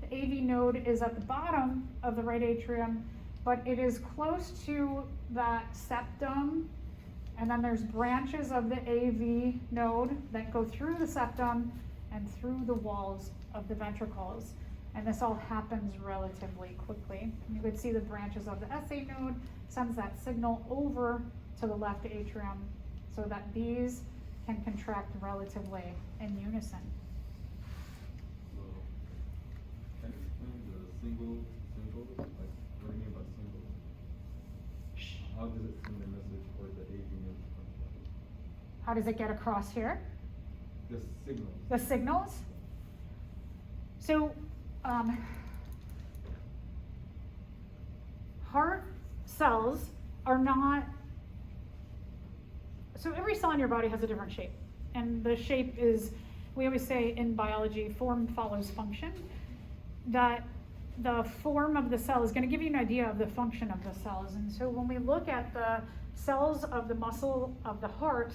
The AV node is at the bottom of the right atrium, but it is close to that septum. And then there's branches of the AV node that go through the septum and through the walls of the ventricles. And this all happens relatively quickly. You could see the branches of the SA node sends that signal over to the left atrium, so that these can contract relatively in unison. So, can you explain the singles? Like, what do you mean by singles? How does it send the message for the AV node to contract? How does it get across here? The signals. The signals? So, heart cells are not, so every cell in your body has a different shape. And the shape is, we always say in biology, form follows function. That the form of the cell is going to give you an idea of the function of the cells. And so when we look at the cells of the muscle of the heart,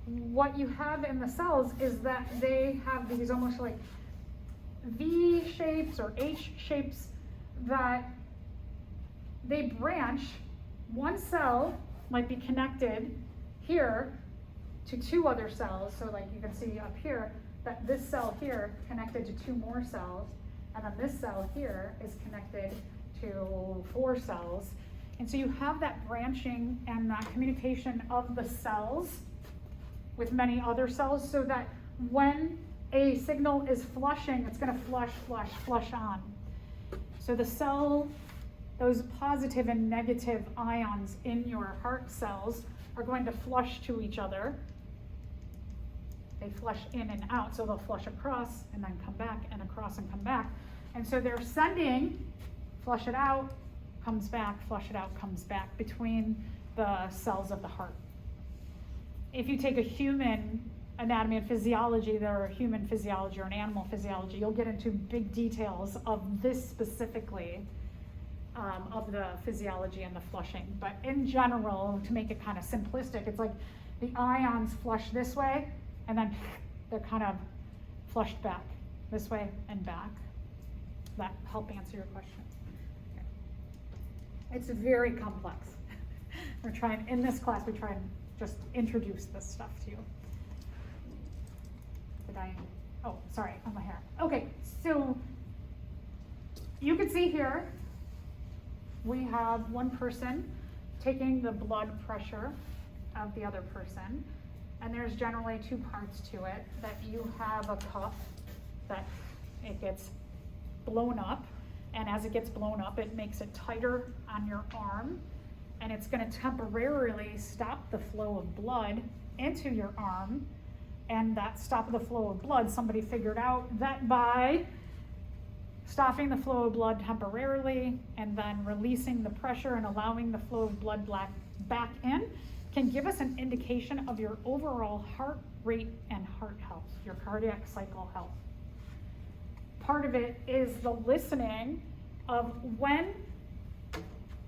what you have in the cells is that they have these almost like V shapes or H shapes that they branch. One cell might be connected here to 2 other cells. So like you can see up here that this cell here connected to 2 more cells, and then this cell here is connected to 4 cells. And so you have that branching and that communication of the cells with many other cells, so that when a signal is flushing, it's going to flush on. So the cell, those positive and negative ions in your heart cells are going to flush to each other. They flush in and out, so they'll flush across and then come back, and across and come back. And so they're sending, flush it out, comes back, flush it out, comes back between the cells of the heart. If you take a human anatomy and physiology, there are human physiology or an animal physiology, you'll get into big details of this specifically, of the physiology and the flushing. But in general, to make it kind of simplistic, it's like the ions flush this way, and then they're kind of flushed back. this way and back. That help answer your question? Okay. It's very complex. We're trying, in this class, we try and just introduce this stuff to you. Did I, oh, sorry, on my hair. Okay, so you can see here, we have one person taking the blood pressure of the other person, and there's generally two parts to it, that you have a cuff that it gets blown up, and as it gets blown up, it makes it tighter on your arm, and it's gonna temporarily stop the flow of blood into your arm. And that stop of the flow of blood, somebody figured out that by stopping the flow of blood temporarily and then releasing the pressure and allowing the flow of blood back in, can give us an indication of your overall heart rate and heart health, your cardiac cycle health. Part of it is the listening of when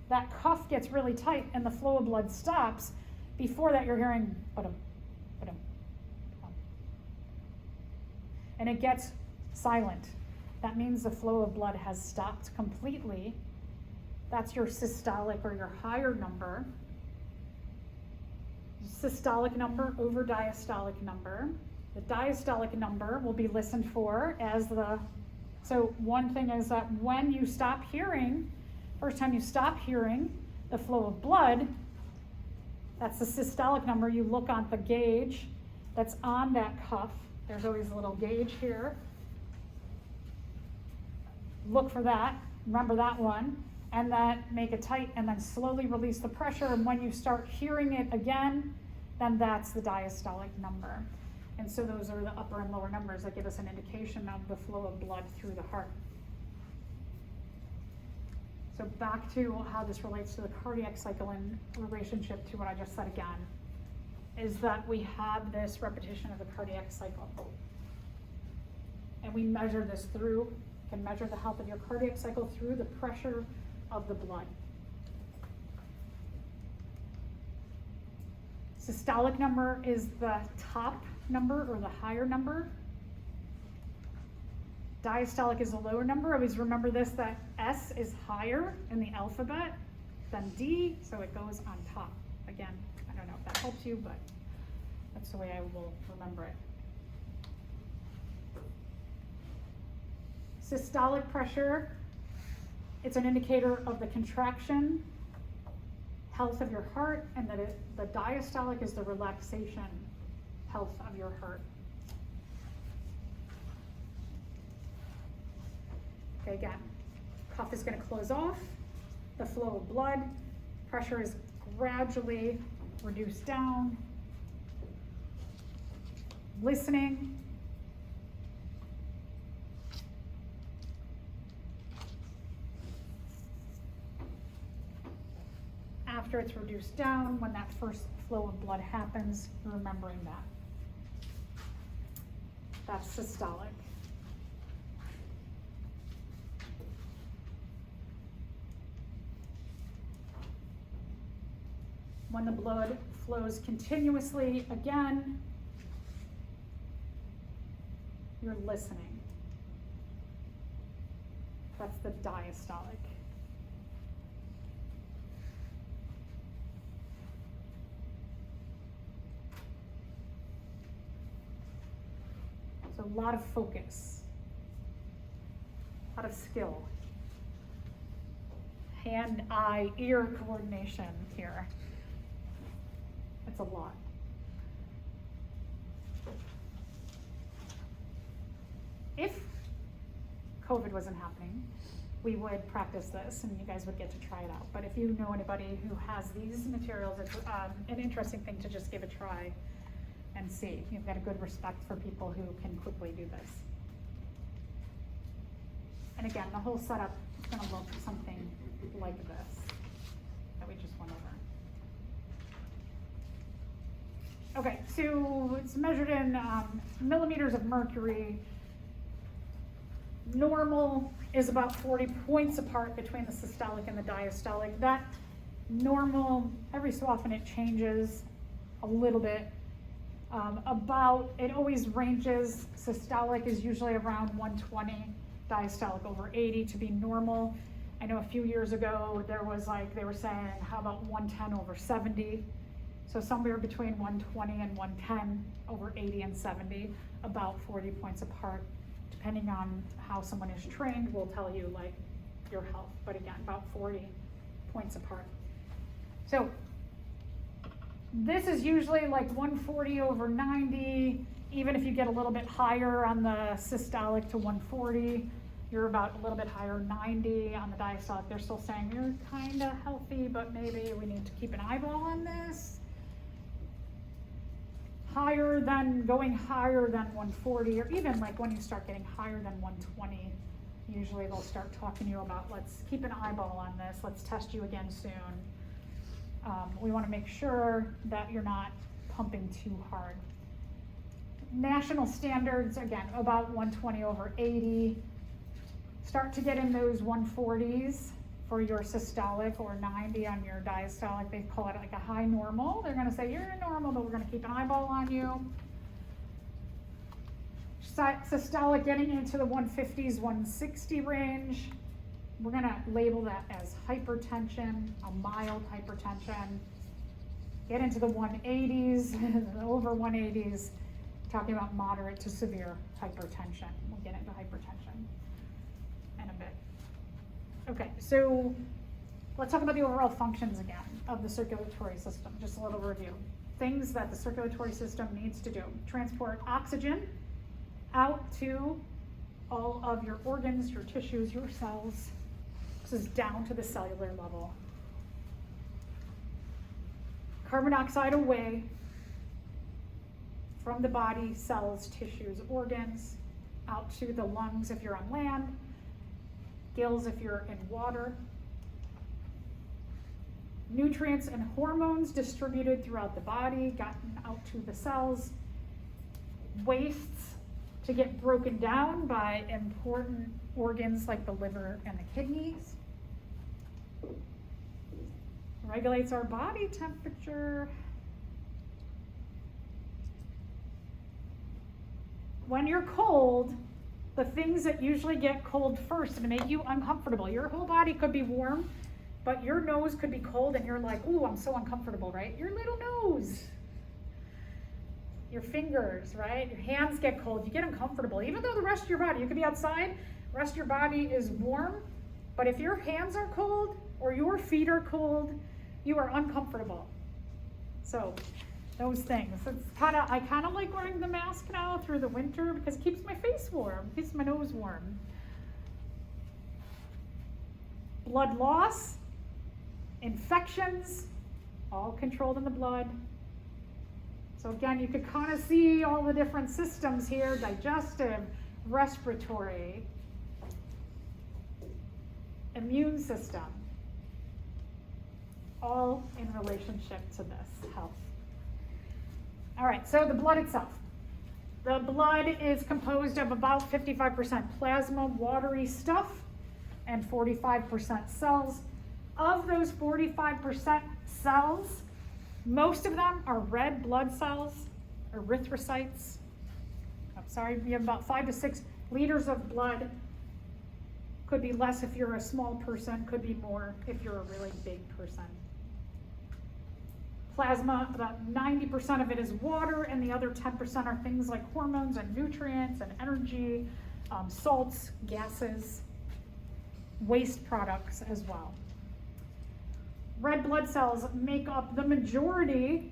that cuff gets really tight and the flow of blood stops. Before that, you're hearing ba-dum, ba-dum, ba-dum. And it gets silent. That means the flow of blood has stopped completely. That's your systolic or your higher number. Systolic number over diastolic number. The diastolic number will be listened for as the, so one thing is that when you stop hearing, first time you stop hearing the flow of blood, that's the systolic number. You look on the gauge that's on that cuff. There's always a little gauge here. Look for that, remember that one, and then make it tight and then slowly release the pressure. And when you start hearing it again, then that's the diastolic number. And so those are the upper and lower numbers that give us an indication of the flow of blood through the heart. So back to how this relates to the cardiac cycle in relationship to what I just said again, is that we have this repetition of the cardiac cycle. And we measure this through, can measure the health of your cardiac cycle through the pressure of the blood. Systolic number is the top number or the higher number. Diastolic is a lower number. Always remember this, that S is higher in the alphabet than D, so it goes on top. Again, I don't know if that helps you, but that's the way I will remember it. Systolic pressure, it's an indicator of the contraction, health of your heart, and that the diastolic is the relaxation health of your heart. Okay, again, cuff is going to close off, the flow of blood, pressure is gradually reduced down, listening, after it's reduced down, when that first flow of blood happens, remembering that. That's systolic. When the blood flows continuously, again, you're listening. That's the diastolic. So a lot of focus, a lot of skill. Hand-eye, ear coordination here. It's a lot. If COVID wasn't happening, we would practice this and you guys would get to try it out. But if you know anybody who has these materials, it's an interesting thing to just give a try and see. You've got a good respect for people who can quickly do this. And again, the whole setup is going to look something like this that we just went over. Okay, so it's measured in millimeters of mercury. Normal is about 40 points apart between the systolic and the diastolic. That normal, every so often it changes a little bit. It always ranges, systolic is usually around 120, diastolic over 80 to be normal. I know a few years ago, there was they were saying, how about 110 over 70? So somewhere between 120 and 110 over 80 and 70, about 40 points apart. Depending on how someone is trained, will tell you your health, but again, about 40 points apart. So this is usually 140 over 90. Even if you get a little bit higher on the systolic to 140, you're about a little bit higher, 90 on the diastolic. They're still saying you're kind of healthy, but maybe we need to keep an eyeball on this. Going higher than 140, or even when you start getting higher than 120, usually they'll start talking to you about, let's keep an eyeball on this, let's test you again soon. We want to make sure that you're not pumping too hard. National standards, again, about 120 over 80. Start to get in those 140s for your systolic, or 90 on your diastolic. They call it a high normal. They're going to say you're normal, but we're going to keep an eyeball on you. Systolic getting into the 150s, 160 range. We're going to label that as hypertension, a mild hypertension. Get into the 180s, over 180s, talking about moderate to severe hypertension. We'll get into hypertension in a bit. Okay, so let's talk about the overall functions again of the circulatory system. Just a little review. Things that the circulatory system needs to do. Transport oxygen out to all of your organs, your tissues, your cells. This is down to the cellular level. Carbon dioxide away from the body, cells, tissues, organs, out to the lungs if you're on land, gills if you're in water. Nutrients and hormones distributed throughout the body, gotten out to the cells. Wastes to get broken down by important organs like the liver and the kidneys. Regulates our body temperature. When you're cold, the things that usually get cold first and make you uncomfortable, your whole body could be warm, but your nose could be cold and you're like, ooh, I'm so uncomfortable, right? Your little nose. Your fingers, right? Your hands get cold, you get uncomfortable. Even though the rest of your body, you could be outside, the rest of your body is warm, but if your hands are cold or your feet are cold, you are uncomfortable. So those things. I kind of like wearing the mask now through the winter because it keeps my face warm, keeps my nose warm. Blood loss, infections, all controlled in the blood. So again, you could kind of see all the different systems here: digestive, respiratory, immune system, all in relationship to this health. All right, so the blood itself. The blood is composed of about 55% plasma, watery stuff, and 45% cells. Of those 45% cells, most of them are red blood cells, erythrocytes. You have about 5 to 6 liters of blood. Could be less if you're a small person, could be more if you're a really big person. Plasma, about 90% of it is water, and the other 10% are things like hormones and nutrients and energy, salts, gases, waste products as well. Red blood cells make up the majority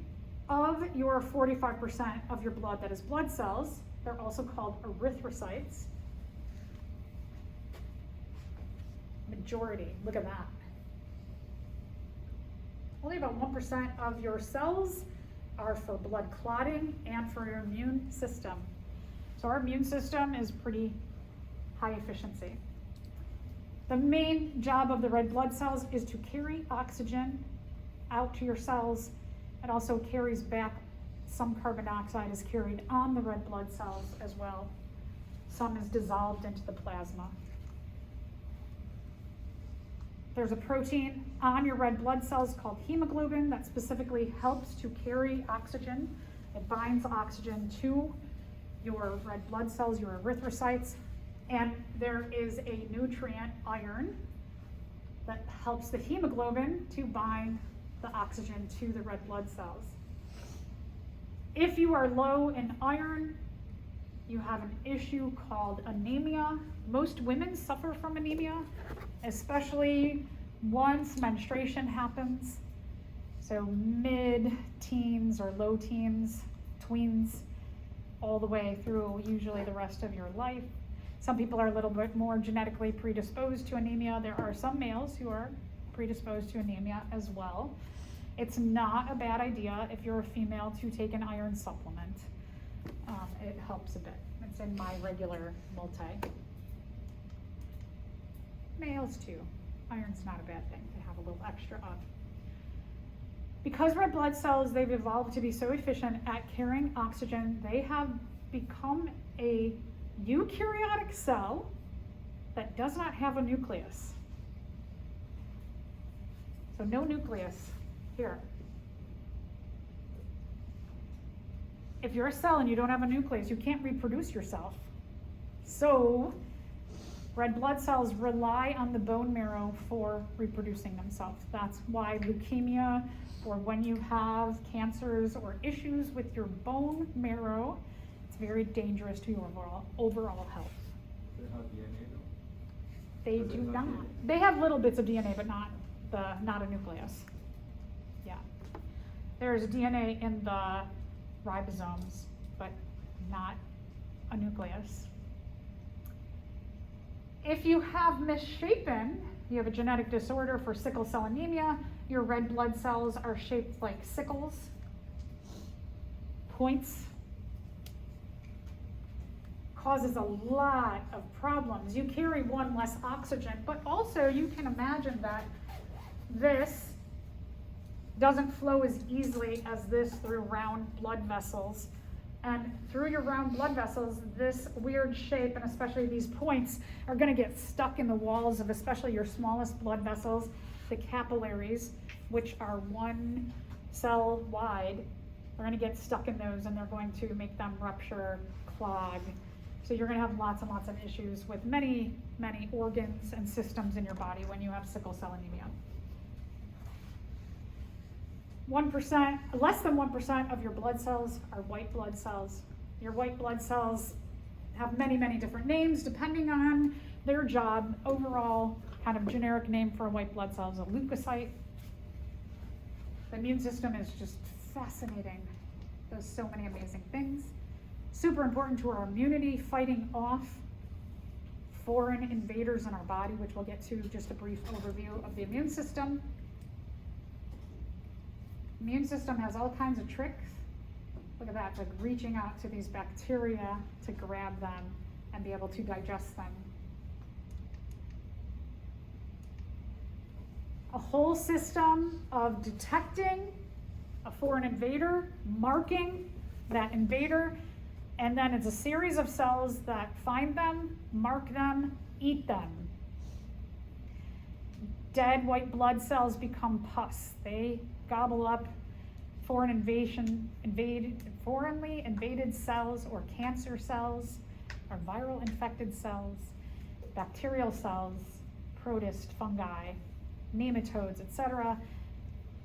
of your 45% of your blood that is blood cells. They're also called erythrocytes. Majority, look at that. Only about 1% of your cells are for blood clotting and for your immune system. So our immune system is pretty high efficiency. The main job of the red blood cells is to carry oxygen out to your cells. It also carries back, some carbon dioxide is carried on the red blood cells as well. Some is dissolved into the plasma. There's a protein on your red blood cells called hemoglobin that specifically helps to carry oxygen It binds oxygen to your red blood cells, your erythrocytes, and there is a nutrient, iron, that helps the hemoglobin to bind the oxygen to the red blood cells. If you are low in iron, you have an issue called anemia. Most women suffer from anemia, especially once menstruation happens. So mid-teens or low teens, tweens, all the way through usually the rest of your life. Some people are a little bit more genetically predisposed to anemia. There are some males who are predisposed to anemia as well. It's not a bad idea if you're a female to take an iron supplement. It helps a bit. It's in my regular multi. Males too. Iron's not a bad thing to have a little extra of. Because red blood cells, they've evolved to be so efficient at carrying oxygen, they have become a eukaryotic cell that does not have a nucleus. So no nucleus here. If you're a cell and you don't have a nucleus, you can't reproduce yourself. So red blood cells rely on the bone marrow for reproducing themselves. That's why leukemia, or when you have cancers or issues with your bone marrow, it's very dangerous to your overall health. They have DNA though? They do not. They have little bits of DNA, but not a nucleus. Yeah. There's DNA in the ribosomes, but not a nucleus. If you have misshapen, you have a genetic disorder for sickle cell anemia, your red blood cells are shaped like sickles, points. Causes a lot of problems. You carry one less oxygen, but also you can imagine that this doesn't flow as easily as this through round blood vessels. And through your round blood vessels, this weird shape, and especially these points, are gonna get stuck in the walls of especially your smallest blood vessels, the capillaries, which are 1 cell wide. They're gonna get stuck in those and they're going to make them rupture, clog. So you're gonna have lots and lots of issues with many, many organs and systems in your body when you have sickle cell anemia. 1%, less than 1% of your blood cells are white blood cells. Your white blood cells have many, many different names depending on their job. Overall, kind of generic name for a white blood cell is a leukocyte. The immune system is just fascinating. Does so many amazing things. Super important to our immunity, fighting off foreign invaders in our body, which we'll get to just a brief overview of the immune system. Immune system has all kinds of tricks. Look at that, it's like reaching out to these bacteria to grab them and be able to digest them. A whole system of detecting a foreign invader, marking that invader, and then it's a series of cells that find them, mark them, eat them. Dead white blood cells become pus. They gobble up foreignly invaded cells or cancer cells or viral infected cells, bacterial cells, protist, fungi, nematodes, etc.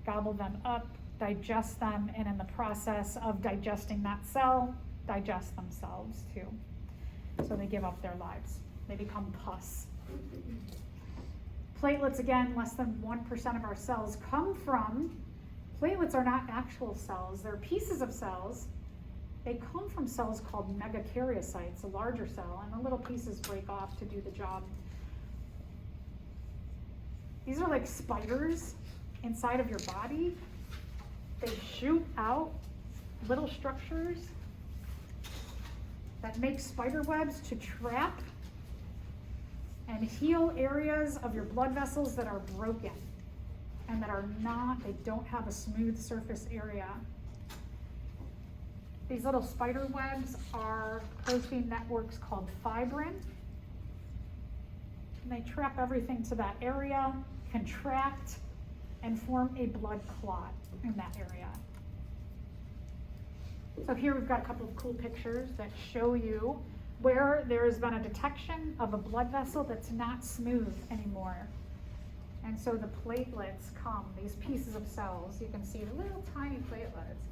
Gobble them up, digest them, and in the process of digesting that cell, digest themselves too. So they give up their lives. They become pus. Platelets, again, less than 1% of our cells come from, platelets are not actual cells, they're pieces of cells. They come from cells called megakaryocytes, a larger cell, and the little pieces break off to do the job. These are like spiders inside of your body. They shoot out little structures that make spider webs to trap and heal areas of your blood vessels that are broken and that are not, they don't have a smooth surface area. These little spider webs are protein networks called fibrin. And they trap everything to that area, contract, and form a blood clot in that area. So here we've got a couple of cool pictures that show you where there has been a detection of a blood vessel that's not smooth anymore. And so the platelets come, these pieces of cells, you can see little tiny platelets.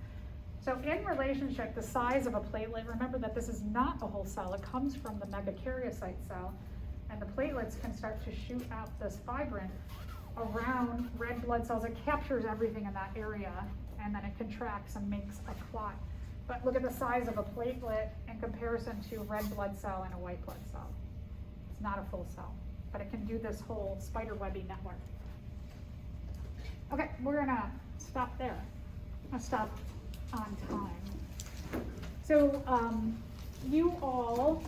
So in relationship, the size of a platelet, remember that this is not a whole cell, it comes from the megakaryocyte cell, and the platelets can start to shoot out this fibrin around red blood cells. It captures everything in that area, and then it contracts and makes a clot. But look at the size of a platelet in comparison to a red blood cell and a white blood cell. It's not a full cell, but it can do this whole spiderwebby network. Okay, we're gonna stop there. I'll stop on time. So you all